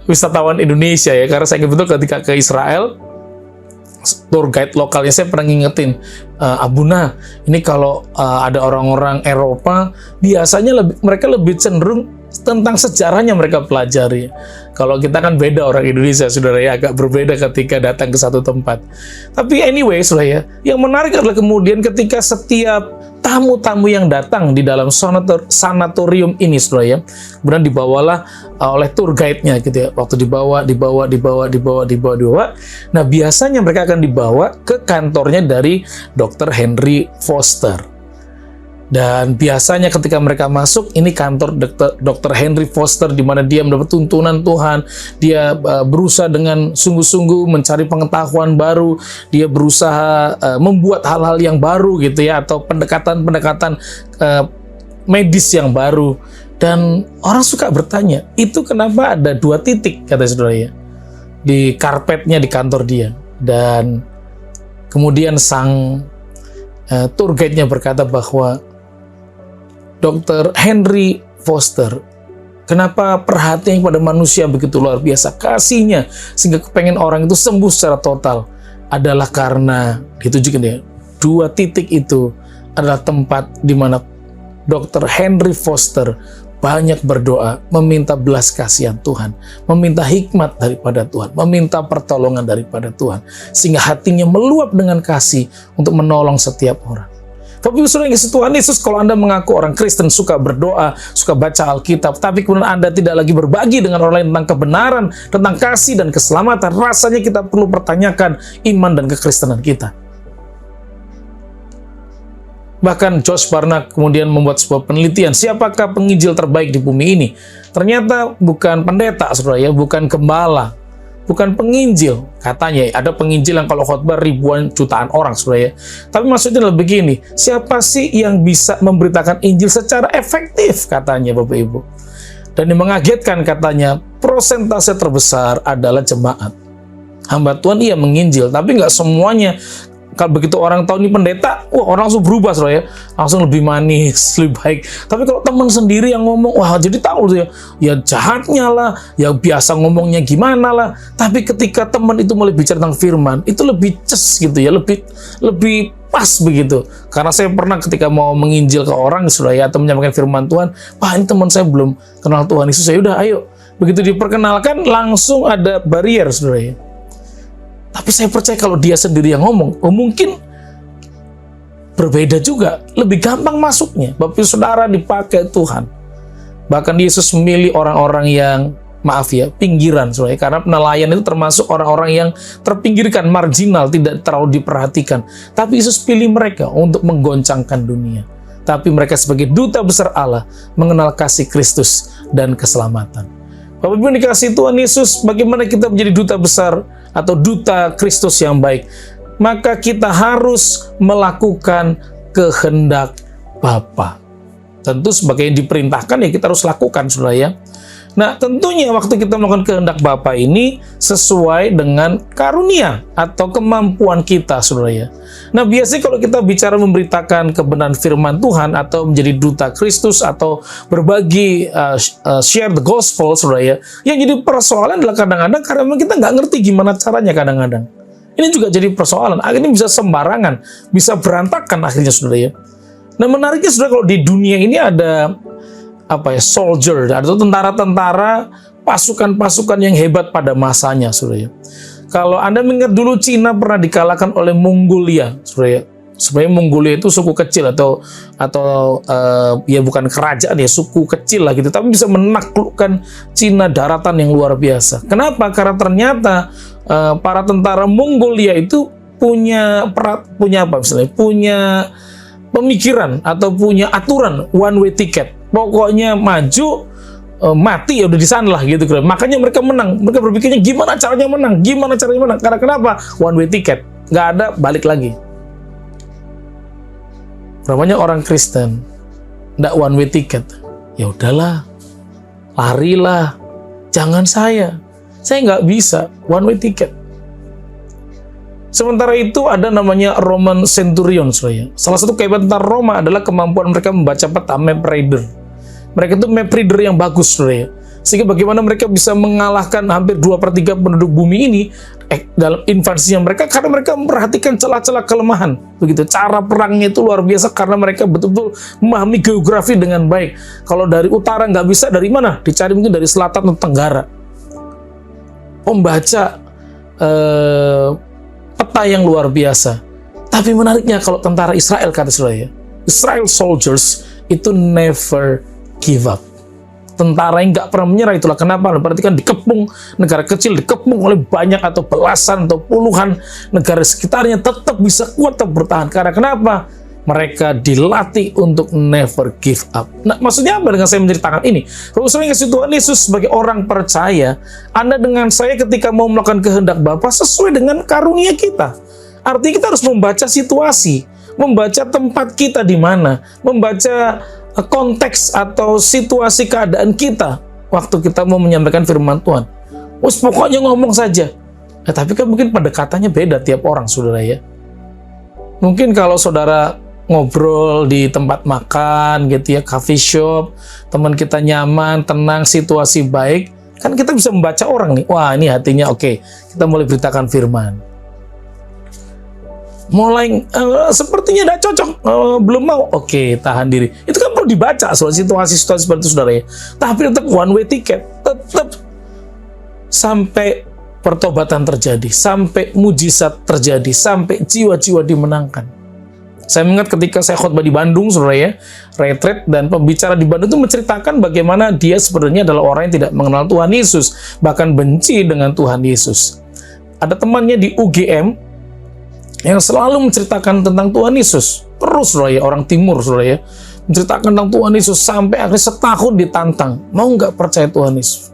[SPEAKER 8] wisatawan Indonesia ya, karena saya ingat betul ketika ke Israel, tour guide lokalnya saya pernah ngingetin, Abuna, ini kalau ada orang-orang Eropa, biasanya mereka lebih cenderung tentang sejarahnya mereka pelajari. Kalau kita kan beda, orang Indonesia, saudara ya, agak berbeda ketika datang ke satu tempat. Tapi anyway, saudara ya, yang menarik adalah kemudian ketika setiap tamu-tamu yang datang di dalam sanatorium ini, saudara ya, kemudian dibawalah oleh tour guide-nya gitu ya. Waktu dibawa. Nah, biasanya mereka akan dibawa ke kantornya dari Dr. Henry Foster. Dan biasanya ketika mereka masuk, ini kantor Dr. Henry Foster, di mana dia mendapat tuntunan Tuhan. Dia berusaha dengan sungguh-sungguh mencari pengetahuan baru. Dia berusaha membuat hal-hal yang baru gitu ya, atau pendekatan-pendekatan medis yang baru. Dan orang suka bertanya, itu kenapa ada 2 titik, kata saudara ya, di karpetnya di kantor dia. Dan kemudian sang tour guide-nya berkata bahwa Dr. Henry Foster, kenapa perhatian kepada manusia begitu luar biasa, kasihnya sehingga kepengen orang itu sembuh secara total, adalah karena ditunjukin ya, 2 titik itu adalah tempat di mana Dr. Henry Foster banyak berdoa, meminta belas kasihan Tuhan, meminta hikmat daripada Tuhan, meminta pertolongan daripada Tuhan, sehingga hatinya meluap dengan kasih untuk menolong setiap orang. Bapak Ibu Saudara yang kasih Tuhan Yesus, kalau Anda mengaku orang Kristen, suka berdoa, suka baca Alkitab, tapi kemudian Anda tidak lagi berbagi dengan orang lain tentang kebenaran, tentang kasih dan keselamatan, rasanya kita perlu pertanyakan iman dan kekristenan kita. Bahkan Josh Barna kemudian membuat sebuah penelitian, siapakah penginjil terbaik di bumi ini? Ternyata bukan pendeta, saudara ya, bukan gembala, bukan penginjil. Katanya ada penginjil yang kalau khotbah ribuan jutaan orang, saudara ya. Tapi maksudnya adalah begini, siapa sih yang bisa memberitakan Injil secara efektif, katanya Bapak Ibu. Dan yang mengagetkan, katanya persentase terbesar adalah jemaat. Hamba Tuhan iya menginjil, tapi nggak semuanya. Kalau begitu orang tahu ini pendeta, wah orang langsung berubah, saudara ya, langsung lebih manis, lebih baik. Tapi kalau teman sendiri yang ngomong, wah jadi tahu tuh ya jahatnya lah, ya biasa ngomongnya gimana lah. Tapi ketika teman itu mulai bicara tentang firman, itu lebih ces gitu ya, lebih pas begitu. Karena saya pernah ketika mau menginjil ke orang, saudara ya, atau menyampaikan firman Tuhan, wah ini teman saya belum kenal Tuhan Yesus, ya udah ayo. Begitu diperkenalkan langsung ada barrier, saudara ya. Tapi saya percaya kalau dia sendiri yang ngomong, mungkin berbeda juga, lebih gampang masuknya. Bapak saudara dipakai Tuhan. Bahkan Yesus memilih orang-orang yang, maaf ya, pinggiran, saudara. Karena nelayan itu termasuk orang-orang yang terpinggirkan, marginal, tidak terlalu diperhatikan. Tapi Yesus pilih mereka untuk menggoncangkan dunia. Tapi mereka sebagai duta besar Allah mengenal kasih Kristus dan keselamatan. Bapak Ibu dikasih Tuhan Yesus, bagaimana kita menjadi duta besar atau duta Kristus yang baik? Maka kita harus melakukan kehendak Bapa. Tentu sebagai yang diperintahkan ya kita harus lakukan, saudara ya. Nah tentunya waktu kita melakukan kehendak Bapa ini sesuai dengan karunia atau kemampuan kita, saudara ya. Nah biasanya kalau kita bicara memberitakan kebenaran firman Tuhan atau menjadi duta Kristus atau berbagi share the gospel, saudara ya, yang jadi persoalan adalah kadang-kadang karena memang kita nggak ngerti gimana caranya kadang-kadang. Ini juga jadi persoalan, akhirnya bisa sembarangan, bisa berantakan akhirnya, saudara ya. Nah menariknya, saudara, kalau di dunia ini ada soldier, atau tentara-tentara, pasukan-pasukan yang hebat pada masanya, saudara ya. Kalau Anda mengingat dulu Cina pernah dikalahkan oleh Mongolia, saudara ya. Sebenarnya Mongolia itu suku kecil atau ya bukan kerajaan ya, suku kecil lah gitu, tapi bisa menaklukkan Cina daratan yang luar biasa. Kenapa? Karena ternyata para tentara Mongolia itu punya pemikiran atau punya aturan one way ticket. Pokoknya maju mati ya udah di sana lah gitu. Makanya mereka menang. Mereka berpikirnya gimana caranya menang? Gimana caranya menang? Karena kenapa? One way ticket. Nggak ada balik lagi. Namanya orang Kristen nggak one way ticket. Ya udahlah, larilah. Jangan saya nggak bisa one way ticket. Sementara itu ada namanya Roman Centurion, saudara. Salah satu kehebatan tentara Roma adalah kemampuan mereka membaca peta, map reader. Mereka itu map reader yang bagus, saudara. Sehingga bagaimana mereka bisa mengalahkan hampir 2/3 penduduk bumi ini dalam invasinya mereka, karena mereka memperhatikan celah-celah kelemahan. Begitu, cara perangnya itu luar biasa karena mereka betul-betul memahami geografi dengan baik. Kalau dari utara nggak bisa, dari mana? Dicari mungkin dari selatan atau tenggara. Pembaca peta yang luar biasa. Tapi menariknya kalau tentara Israel, kata saudara ya, Israel soldiers itu never give up. Tentara yang nggak pernah menyerah. Itulah kenapa berarti kan dikepung, negara kecil dikepung oleh banyak atau belasan atau puluhan negara sekitarnya, tetap bisa kuat, tetap bertahan. Karena kenapa? Mereka dilatih untuk never give up. Nah, maksudnya apa dengan saya menceritakan ini? Kalau saya kasih Tuhan Yesus sebagai orang percaya, Anda dengan saya ketika mau melakukan kehendak Bapa sesuai dengan karunia kita. Artinya kita harus membaca situasi, membaca tempat kita di mana, membaca konteks atau situasi keadaan kita waktu kita mau menyampaikan firman Tuhan. Wes pokoknya ngomong saja. Tapi kan mungkin pendekatannya beda tiap orang, saudara ya. Mungkin kalau saudara ngobrol di tempat makan gitu ya, coffee shop, teman kita nyaman, tenang, situasi baik, kan kita bisa membaca orang nih. Wah, ini hatinya oke. Kita mulai beritakan firman. Mulai sepertinya tidak cocok, belum mau. Oke, tahan diri. Itu kan perlu dibaca soal situasi-situasi seperti itu, saudara ya. Tapi tetap one way ticket, tetap sampai pertobatan terjadi, sampai mujizat terjadi, sampai jiwa-jiwa dimenangkan. Saya ingat ketika saya khotbah di Bandung, saudara ya, retreat, dan pembicara di Bandung itu menceritakan bagaimana dia sebenarnya adalah orang yang tidak mengenal Tuhan Yesus, bahkan benci dengan Tuhan Yesus. Ada temannya di UGM yang selalu menceritakan tentang Tuhan Yesus. Terus, saudara ya, orang timur, saudara ya, menceritakan tentang Tuhan Yesus sampai akhirnya setahun ditantang. Mau nggak percaya Tuhan Yesus?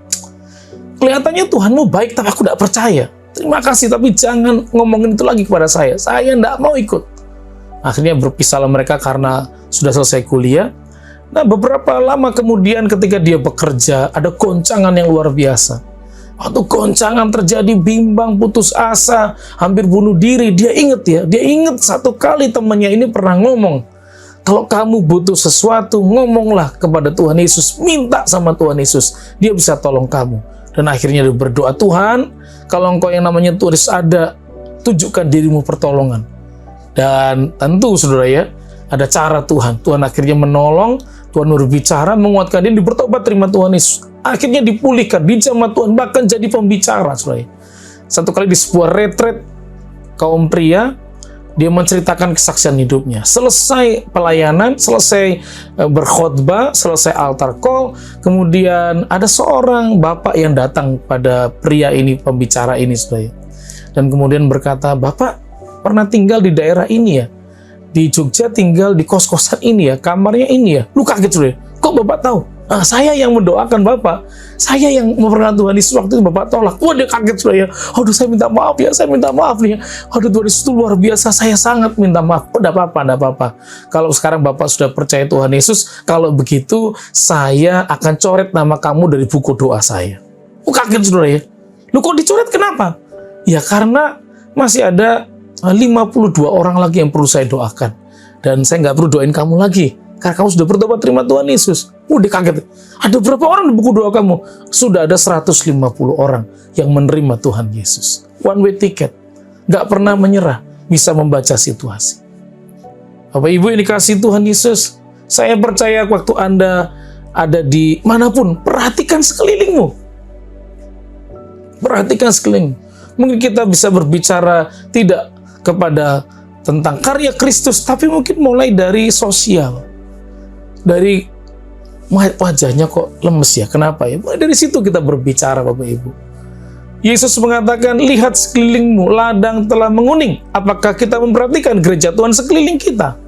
[SPEAKER 8] Kelihatannya Tuhanmu baik, tapi aku tidak percaya. Terima kasih, tapi jangan ngomongin itu lagi kepada saya. Saya tidak mau ikut. Akhirnya berpisahlah mereka karena sudah selesai kuliah. Nah, beberapa lama kemudian ketika dia bekerja, ada goncangan yang luar biasa. Waktu goncangan terjadi, bimbang, putus asa, hampir bunuh diri. Dia ingat satu kali temannya ini pernah ngomong, kalau kamu butuh sesuatu, ngomonglah kepada Tuhan Yesus, minta sama Tuhan Yesus, dia bisa tolong kamu. Dan akhirnya dia berdoa, Tuhan, kalau engkau yang namanya Tuhan Yesus ada, tunjukkan dirimu pertolongan. Dan tentu, saudara ya, ada cara Tuhan. Tuhan akhirnya menolong, Tuhan berbicara, menguatkan dia, bertobat, terima Tuhan Yesus. Akhirnya dipulihkan, dijamah Tuhan, bahkan jadi pembicara, saudara. Satu kali di sebuah retreat kaum pria, dia menceritakan kesaksian hidupnya. Selesai pelayanan, selesai berkhotbah, selesai altar call, kemudian ada seorang bapak yang datang pada pria ini, pembicara ini, saudara. Dan kemudian berkata, Bapak pernah tinggal di daerah ini ya? Di Jogja tinggal di kos-kosan ini ya? Kamarnya ini ya? Lu kaget, saudara. Kok Bapak tahu? Nah, saya yang mendoakan Bapak. Saya yang memperkenalkan Tuhan Yesus, waktu itu Bapak tolak. Wah, dia kaget, saudara ya. Aduh, saya minta maaf ya, saya minta maaf nih ya. Aduh, Tuhan Yesus itu luar biasa, saya sangat minta maaf. Oh, enggak apa-apa. Kalau sekarang Bapak sudah percaya Tuhan Yesus, kalau begitu saya akan coret nama kamu dari buku doa saya. Oh, kaget, saudara ya. Lu kok dicoret, kenapa? Ya, karena masih ada 52 orang lagi yang perlu saya doakan. Dan saya nggak perlu doain kamu lagi. Karena kamu sudah bertobat, terima Tuhan Yesus. Dia kaget. Ada berapa orang di buku doa kamu? Sudah ada 150 orang yang menerima Tuhan Yesus. One way ticket. Nggak pernah menyerah. Bisa membaca situasi. Bapak Ibu yang dikasihi Tuhan Yesus, saya percaya waktu Anda ada di manapun, perhatikan sekelilingmu. Perhatikan sekeliling. Mungkin kita bisa berbicara tidak kepada tentang karya Kristus, tapi mungkin mulai dari sosial. Dari wajahnya kok lemes ya, kenapa ya? Dari situ kita berbicara, Bapak Ibu. Yesus mengatakan, lihat sekelilingmu, ladang telah menguning. Apakah kita memperhatikan gereja Tuhan sekeliling kita?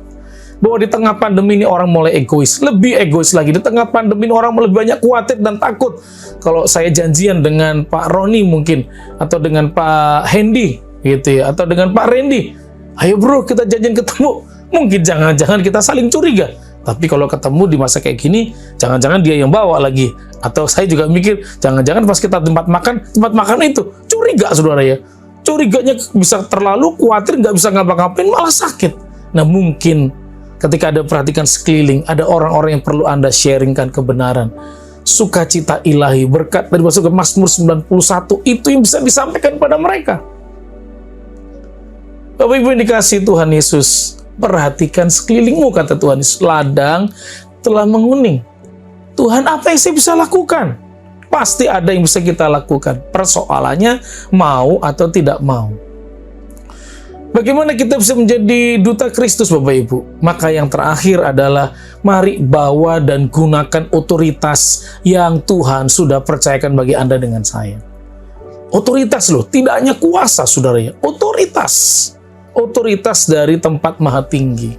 [SPEAKER 8] Bahwa di tengah pandemi ini orang mulai egois, lebih egois lagi. Di tengah pandemi ini orang lebih banyak khawatir dan takut. Kalau saya janjian dengan Pak Roni mungkin, atau dengan Pak Hendy, gitu ya, atau dengan Pak Randy, ayo bro kita janjian ketemu. Mungkin jangan-jangan kita saling curiga. Tapi kalau ketemu di masa kayak gini, jangan-jangan dia yang bawa lagi. Atau saya juga mikir, jangan-jangan pas kita tempat makan itu curiga, saudara ya. Curiganya bisa terlalu khawatir, nggak bisa ngapa-ngapain, malah sakit. Nah, mungkin ketika Anda perhatikan sekeliling, ada orang-orang yang perlu Anda sharingkan kebenaran. Sukacita ilahi, berkat dari masuk ke Mazmur 91, itu yang bisa disampaikan pada mereka. Bapak Ibu yang dikasihi Tuhan Yesus, perhatikan sekelilingmu, kata Tuhan Yesus, ladang telah menguning. Tuhan, apa yang saya bisa lakukan? Pasti ada yang bisa kita lakukan. Persoalannya mau atau tidak mau. Bagaimana kita bisa menjadi duta Kristus, Bapak Ibu? Maka yang terakhir adalah mari bawa dan gunakan otoritas yang Tuhan sudah percayakan bagi Anda dengan saya. Otoritas loh, tidak hanya kuasa, saudara ya. Otoritas dari tempat maha tinggi.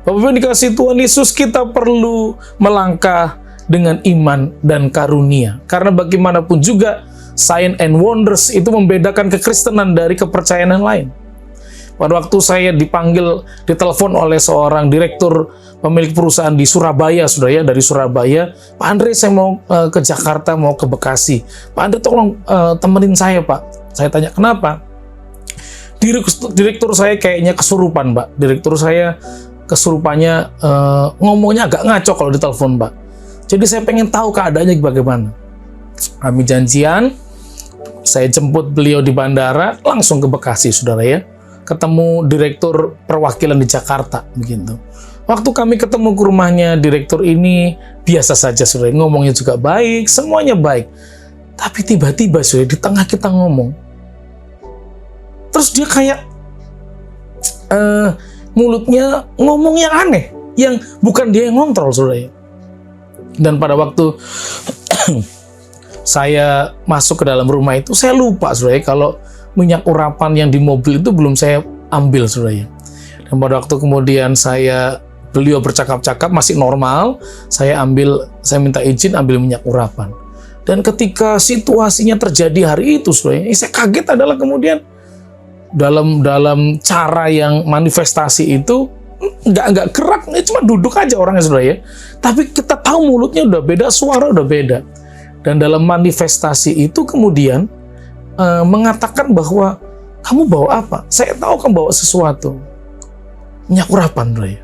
[SPEAKER 8] Bapak Ibu yang dikasihi Tuhan Yesus, kita perlu melangkah dengan iman dan karunia. Karena bagaimanapun juga, sign and wonders itu membedakan kekristenan dari kepercayaan yang lain. Pada waktu saya dipanggil, ditelepon oleh seorang direktur pemilik perusahaan di Surabaya, saudara ya, dari Surabaya, Pak Andre, saya mau ke Jakarta, mau ke Bekasi. Pak Andre, tolong temenin saya, Pak. Saya tanya, kenapa? Direktur saya kayaknya kesurupan, Pak. Direktur saya kesurupannya ngomongnya agak ngaco kalau ditelepon, Pak. Jadi saya pengen tahu keadaannya bagaimana. Kami janjian, saya jemput beliau di bandara, langsung ke Bekasi, saudara ya. Ketemu direktur perwakilan di Jakarta, begitu. Waktu kami ketemu ke rumahnya, direktur ini biasa saja, saudara. Ngomongnya juga baik, semuanya baik. Tapi tiba-tiba, saudara, di tengah kita ngomong, terus dia kayak mulutnya ngomong yang aneh, yang bukan dia yang ngontrol, saudara. Dan pada waktu saya masuk ke dalam rumah itu, saya lupa, saudara, kalau minyak urapan yang di mobil itu belum saya ambil, saudara. Dan pada waktu kemudian beliau bercakap-cakap masih normal, saya minta izin ambil minyak urapan. Dan ketika situasinya terjadi hari itu, saudara, yang saya kaget adalah kemudian dalam cara yang manifestasi itu nggak gerak, cuma duduk aja orangnya, saudara ya. Tapi kita tahu mulutnya udah beda, suara udah beda. Dan dalam manifestasi itu kemudian mengatakan bahwa kamu bawa apa? Saya tahu kamu bawa sesuatu, minyak urapan, saudara ya.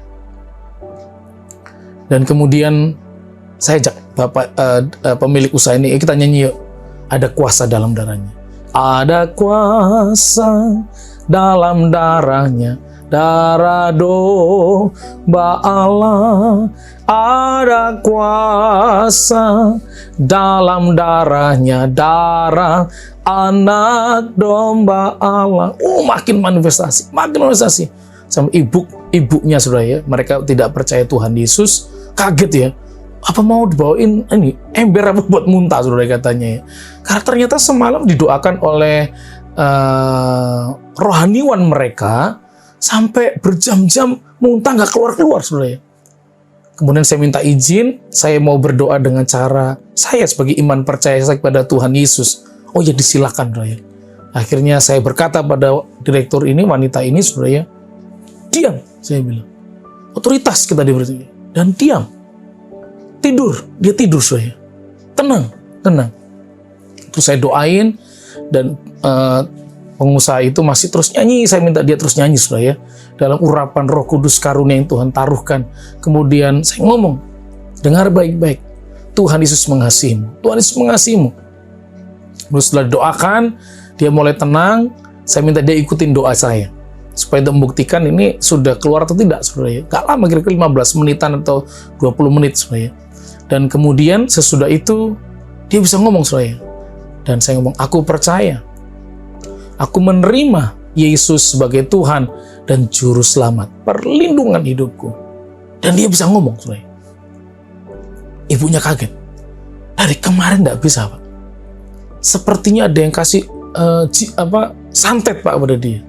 [SPEAKER 8] Dan kemudian saya ajak pemilik usaha ini, kita nyanyi yuk. Ada kuasa dalam darahnya. Ada kuasa dalam darahnya, darah domba Allah. Ada kuasa dalam darahnya, darah anak domba Allah. Makin manifestasi, Sama ibunya, saudara ya, mereka tidak percaya Tuhan Yesus, kaget ya. Apa mau dibawain ini ember apa buat muntah, saudara, katanya ya. Karena ternyata semalam didoakan oleh rohaniwan mereka sampai berjam-jam muntah nggak keluar-keluar, saudara ya. Kemudian saya minta izin, saya mau berdoa dengan cara saya sebagai iman percaya saya kepada Tuhan Yesus. Oh ya, disilakan, saudara ya. Akhirnya saya berkata pada direktur ini, wanita ini, saudara ya, diam, saya bilang. Otoritas kita diberi, dan diam. Dia tidur, saudara. Tenang. Terus saya doain, dan pengusaha itu masih terus nyanyi. Saya minta dia terus nyanyi, saudara ya, dalam urapan Roh Kudus karunia yang Tuhan taruhkan. Kemudian saya ngomong, dengar baik-baik, Tuhan Yesus mengasihimu. Tuhan Yesus mengasihimu. Terus setelah doakan, dia mulai tenang. Saya minta dia ikutin doa saya, supaya dia membuktikan ini sudah keluar atau tidak, saudara ya. Gak lama, kira-kira 15 menitan atau 20 menit, saudara ya. Dan kemudian sesudah itu dia bisa ngomong, saudara ya. Dan saya ngomong, aku percaya, aku menerima Yesus sebagai Tuhan dan Juru Selamat, perlindungan hidupku. Dan dia bisa ngomong, saudara. Ibunya kaget. Dari kemarin nggak bisa, Pak. Sepertinya ada yang kasih santet, Pak, pada dia.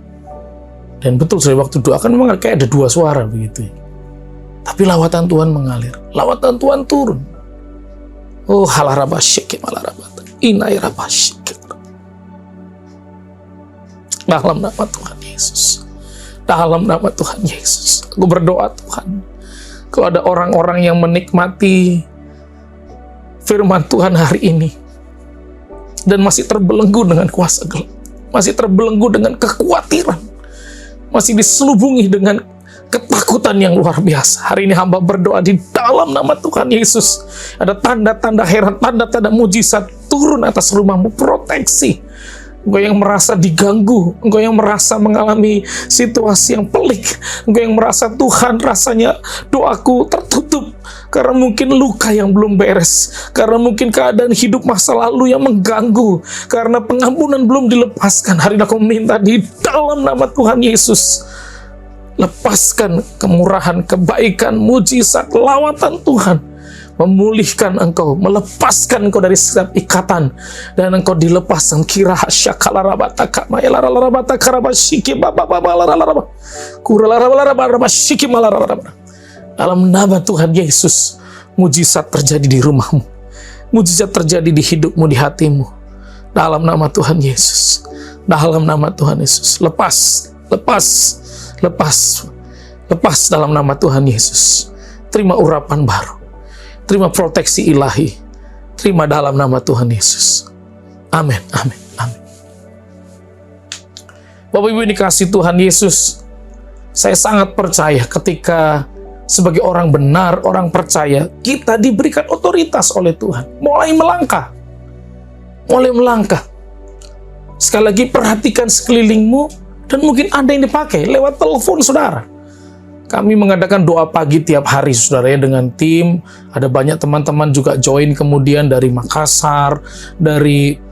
[SPEAKER 8] Dan betul, saudara, waktu doakan memang kayak ada dua suara begitu. Tapi lawatan Tuhan mengalir, lawatan Tuhan turun. Oh, halarabah syekh malarabah, inai rabah syekh. Dalam nama Tuhan Yesus, dalam nama Tuhan Yesus, aku berdoa, Tuhan, kalau ada orang-orang yang menikmati firman Tuhan hari ini dan masih terbelenggu dengan kuasa gelap, masih terbelenggu dengan kekhawatiran, masih diselubungi dengan ketakutan yang luar biasa. Hari ini hamba berdoa di dalam nama Tuhan Yesus. Ada tanda-tanda heran, tanda-tanda mujizat turun atas rumahmu, proteksi. Engkau yang merasa diganggu, engkau yang merasa mengalami situasi yang pelik, engkau yang merasa Tuhan rasanya doaku tertutup karena mungkin luka yang belum beres, karena mungkin keadaan hidup masa lalu yang mengganggu, karena pengampunan belum dilepaskan. Hari ini aku meminta di dalam nama Tuhan Yesus, lepaskan kemurahan, kebaikan, mujizat, lawatan Tuhan, memulihkan engkau, melepaskan engkau dari setiap ikatan, dan engkau dilepaskan. Kira syakalarabata kamayalarabata karabashiki bababalarabata kuralalarabata shiki malarabata. Dalam nama Tuhan Yesus, mujizat terjadi di rumahmu. Mujizat terjadi di hidupmu, di hatimu. Dalam nama Tuhan Yesus. Dalam nama Tuhan Yesus. Lepas dalam nama Tuhan Yesus. Terima urapan baru. Terima proteksi ilahi. Terima dalam nama Tuhan Yesus. Amin, amin, amin. Bapak Ibu yang dikasihi Tuhan Yesus, saya sangat percaya ketika sebagai orang benar, orang percaya, kita diberikan otoritas oleh Tuhan. Mulai melangkah. Sekali lagi perhatikan sekelilingmu, dan mungkin ada yang dipakai lewat telepon saudara. Kami mengadakan doa pagi tiap hari saudara ya, dengan tim. Ada banyak teman-teman juga join kemudian dari Makassar, dari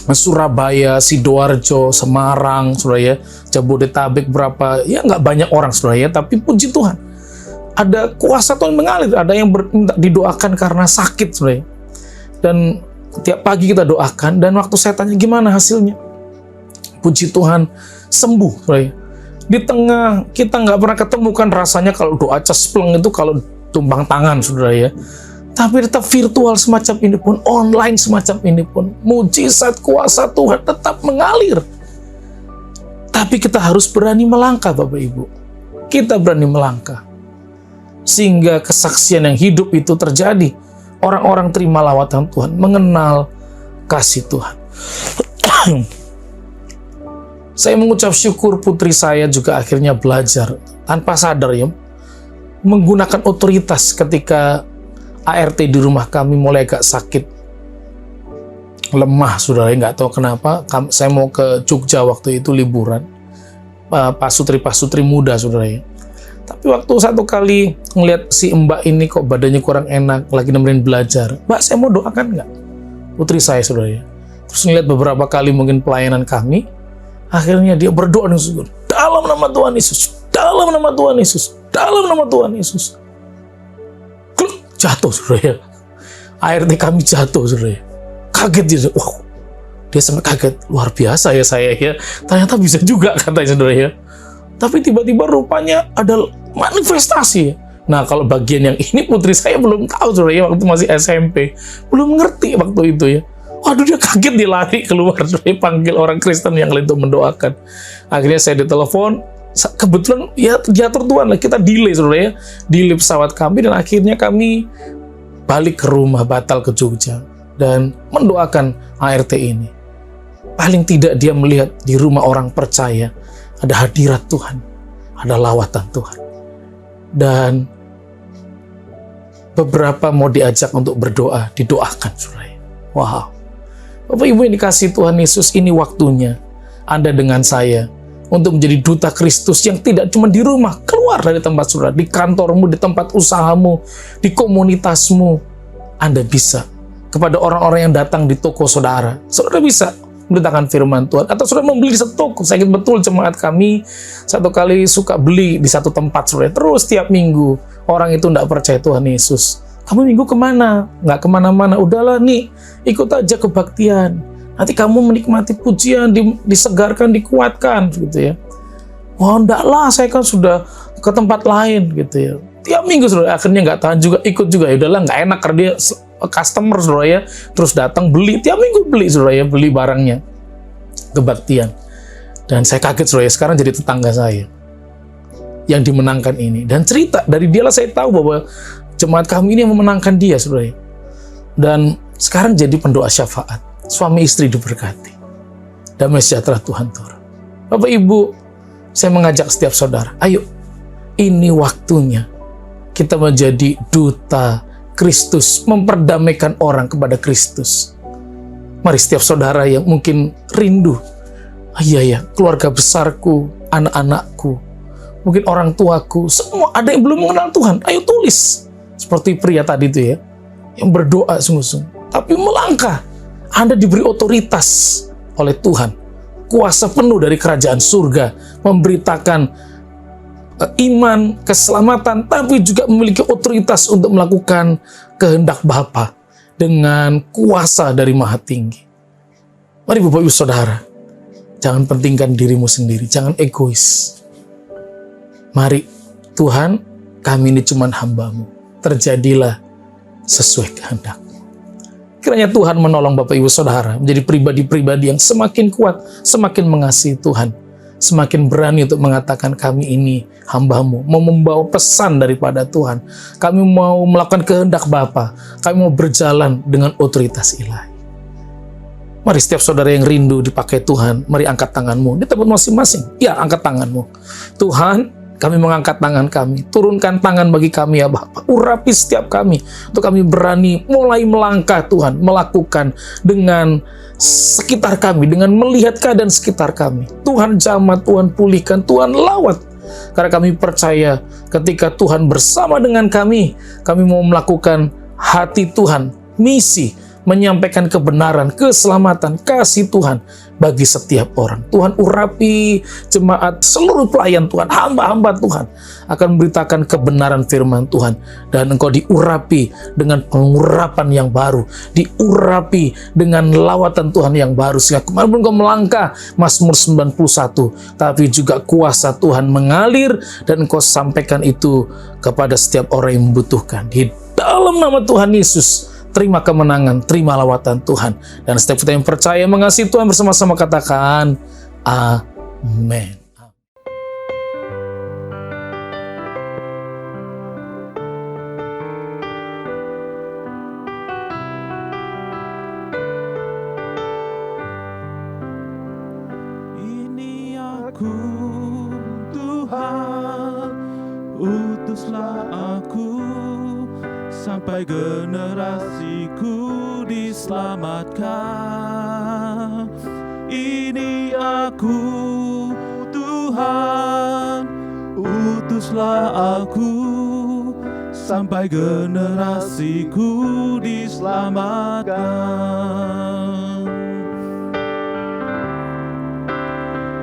[SPEAKER 8] Surabaya, Sidoarjo, Semarang, saudara ya, Jabodetabek berapa, ya nggak banyak orang saudara ya, tapi puji Tuhan. Ada kuasa Tuhan mengalir, ada yang minta didoakan karena sakit saudara ya. Dan tiap pagi kita doakan, dan waktu saya tanya gimana hasilnya, puji Tuhan sembuh saudara ya. Di tengah kita nggak pernah ketemukan rasanya kalau doa cespleng itu kalau tumpang tangan saudara ya. Tapi tetap virtual semacam ini pun, online semacam ini pun, mujizat kuasa Tuhan tetap mengalir. Tapi kita harus berani melangkah Bapak Ibu. Kita berani melangkah. Sehingga kesaksian yang hidup itu terjadi. Orang-orang terima lawatan Tuhan, mengenal kasih Tuhan. Saya mengucap syukur putri saya juga akhirnya belajar tanpa sadar ya, menggunakan otoritas ketika ART di rumah kami mulai agak sakit, lemah saudara, nggak tahu kenapa. Saya mau ke Jogja waktu itu liburan, pasutri muda saudara ya. Tapi waktu satu kali ngeliat si mbak ini kok badannya kurang enak, lagi nemenin belajar, mbak saya mau doakan nggak? Putri saya saudara ya. Terus ngeliat beberapa kali mungkin pelayanan kami, akhirnya dia berdoa dengan sungguh, dalam nama Tuhan Yesus, dalam nama Tuhan Yesus, dalam nama Tuhan Yesus. Jatuh saudara ya. ART kami jatuh saudara ya. Kaget dia, wow, dia sampai kaget, luar biasa ya saya ya. Ternyata bisa juga katanya saudara ya. Tapi tiba-tiba rupanya ada manifestasi. Nah kalau bagian yang ini putri saya belum tahu saudara ya, waktu masih SMP. Belum ngerti waktu itu ya. Waduh dia kaget, dia lari keluar, dia panggil orang Kristen yang lain untuk mendoakan. Akhirnya saya ditelepon, kebetulan ya diatur Tuhan lah, kita delay saudara ya. Delay pesawat kami, dan akhirnya kami balik ke rumah, batal ke Jogja. Dan mendoakan ART ini. Paling tidak dia melihat di rumah orang percaya, ada hadirat Tuhan, ada lawatan Tuhan. Dan beberapa mau diajak untuk berdoa, didoakan saudara. Wow. Bapak Ibu yang dikasihi Tuhan Yesus, ini waktunya Anda dengan saya untuk menjadi duta Kristus yang tidak cuma di rumah, keluar dari tempat saudara, di kantormu, di tempat usahamu, di komunitasmu. Anda bisa kepada orang-orang yang datang di toko saudara. Saudara bisa memberitakan firman Tuhan, atau saudara membeli di satu toko. Saya ingat betul jemaat kami satu kali suka beli di satu tempat saudara. Terus tiap minggu orang itu tidak percaya Tuhan Yesus. Kamu minggu kemana? Nggak kemana-mana. Udahlah nih, ikut aja kebaktian. Nanti kamu menikmati pujian, disegarkan, dikuatkan, gitu ya. Wah, enggak lah, saya kan sudah ke tempat lain, gitu ya. Tiap minggu saudara, akhirnya nggak tahan juga, ikut juga. Ya udahlah, nggak enak karena dia customer saudara ya. Terus datang beli, tiap minggu beli saudara ya, beli barangnya. Kebaktian. Dan saya kaget saudara ya, sekarang jadi tetangga saya yang dimenangkan ini. Dan cerita dari dialah saya tahu bahwa jemaat kami ini yang memenangkan dia saudara. Dan sekarang jadi pendoa syafaat. Suami istri diberkati. Damai sejahtera Tuhan turun. Bapak Ibu, saya mengajak setiap saudara, ayo, ini waktunya kita menjadi duta Kristus, memperdamaikan orang kepada Kristus. Mari setiap saudara yang mungkin rindu, iya ya, keluarga besarku, anak-anakku, mungkin orang tuaku, semua ada yang belum mengenal Tuhan, ayo tulis. Seperti pria tadi itu ya, yang berdoa sungguh-sungguh. Tapi melangkah, Anda diberi otoritas oleh Tuhan. Kuasa penuh dari kerajaan surga, memberitakan iman, keselamatan, tapi juga memiliki otoritas untuk melakukan kehendak Bapa dengan kuasa dari Maha Tinggi. Mari Bapak Ibu Saudara, jangan pentingkan dirimu sendiri, jangan egois. Mari Tuhan kami ini cuma hamba-Mu. Terjadilah sesuai kehendak-Mu. Kiranya Tuhan menolong Bapak Ibu Saudara menjadi pribadi-pribadi yang semakin kuat, semakin mengasihi Tuhan, semakin berani untuk mengatakan kami ini hamba-Mu, mau membawa pesan daripada Tuhan. Kami mau melakukan kehendak Bapa, kami mau berjalan dengan otoritas ilahi. Mari setiap saudara yang rindu dipakai Tuhan, mari angkat tanganmu di tempat masing-masing. Ya, angkat tanganmu. Tuhan, kami mengangkat tangan kami. Turunkan tangan bagi kami ya Bapak. Urapi setiap kami. Untuk kami berani mulai melangkah Tuhan. Melakukan dengan sekitar kami. Dengan melihat keadaan sekitar kami. Tuhan jamah, Tuhan pulihkan, Tuhan lawat. Karena kami percaya ketika Tuhan bersama dengan kami mau melakukan hati Tuhan. Misi. Menyampaikan kebenaran, keselamatan, kasih Tuhan bagi setiap orang. Tuhan urapi jemaat, seluruh pelayan Tuhan, hamba-hamba Tuhan akan memberitakan kebenaran firman Tuhan. Dan engkau diurapi dengan pengurapan yang baru, diurapi dengan lawatan Tuhan yang baru. Sehingga kemarin engkau melangkah, Mazmur 91, tapi juga kuasa Tuhan mengalir dan engkau sampaikan itu kepada setiap orang yang membutuhkan. Di dalam nama Tuhan Yesus, terima kemenangan, terima lawatan Tuhan. Dan setiap kita yang percaya mengasihi Tuhan bersama-sama katakan, amin.
[SPEAKER 7] Ini aku Tuhan, utuslah aku sampai generasiku diselamatkan. Ini aku Tuhan, utuslah aku sampai generasiku diselamatkan.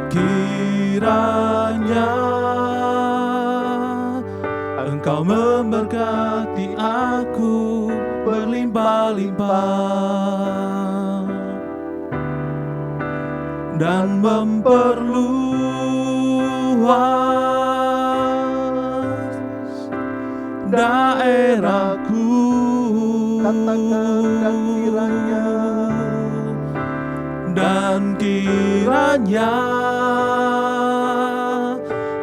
[SPEAKER 7] Kiranya Engkau memberkati aku berlimpah-limpah dan memperluas daerahku. Katakan dan kiranya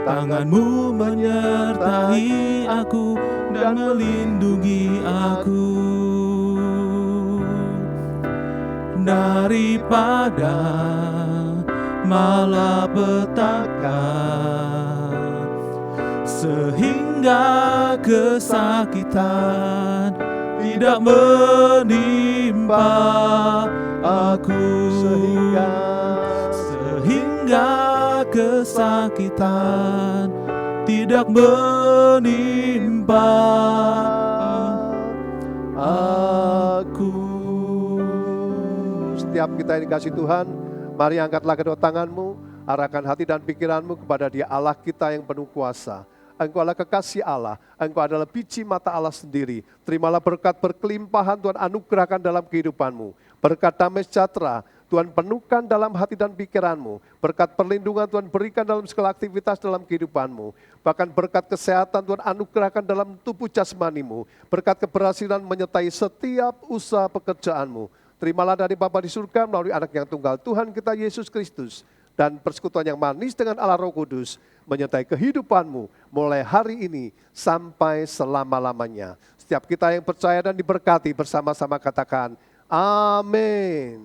[SPEAKER 7] tangan-Mu menyertai aku dan melindungi aku daripada malapetaka, sehingga kesakitan tidak menimpa aku, sehingga kesakitan tidak menimpa aku.
[SPEAKER 9] Setiap kita yang dikasih Tuhan, mari angkatlah kedua tanganmu, arahkan hati dan pikiranmu kepada Dia Allah kita yang penuh kuasa. Engkau adalah kekasih Allah, Engkau adalah biji mata Allah sendiri. Terimalah berkat berkelimpahan Tuhan anugerahkan dalam kehidupanmu. Berkat damai sejahtera Tuhan penuhkan dalam hati dan pikiranmu. Berkat perlindungan Tuhan berikan dalam segala aktivitas dalam kehidupanmu. Bahkan berkat kesehatan Tuhan anugerahkan dalam tubuh jasmanimu. Berkat keberhasilan menyertai setiap usaha pekerjaanmu. Terimalah dari Bapa di surga melalui anak yang tunggal Tuhan kita Yesus Kristus. Dan persekutuan yang manis dengan Allah Roh Kudus menyertai kehidupanmu mulai hari ini sampai selama-lamanya. Setiap kita yang percaya dan diberkati bersama-sama katakan, amin.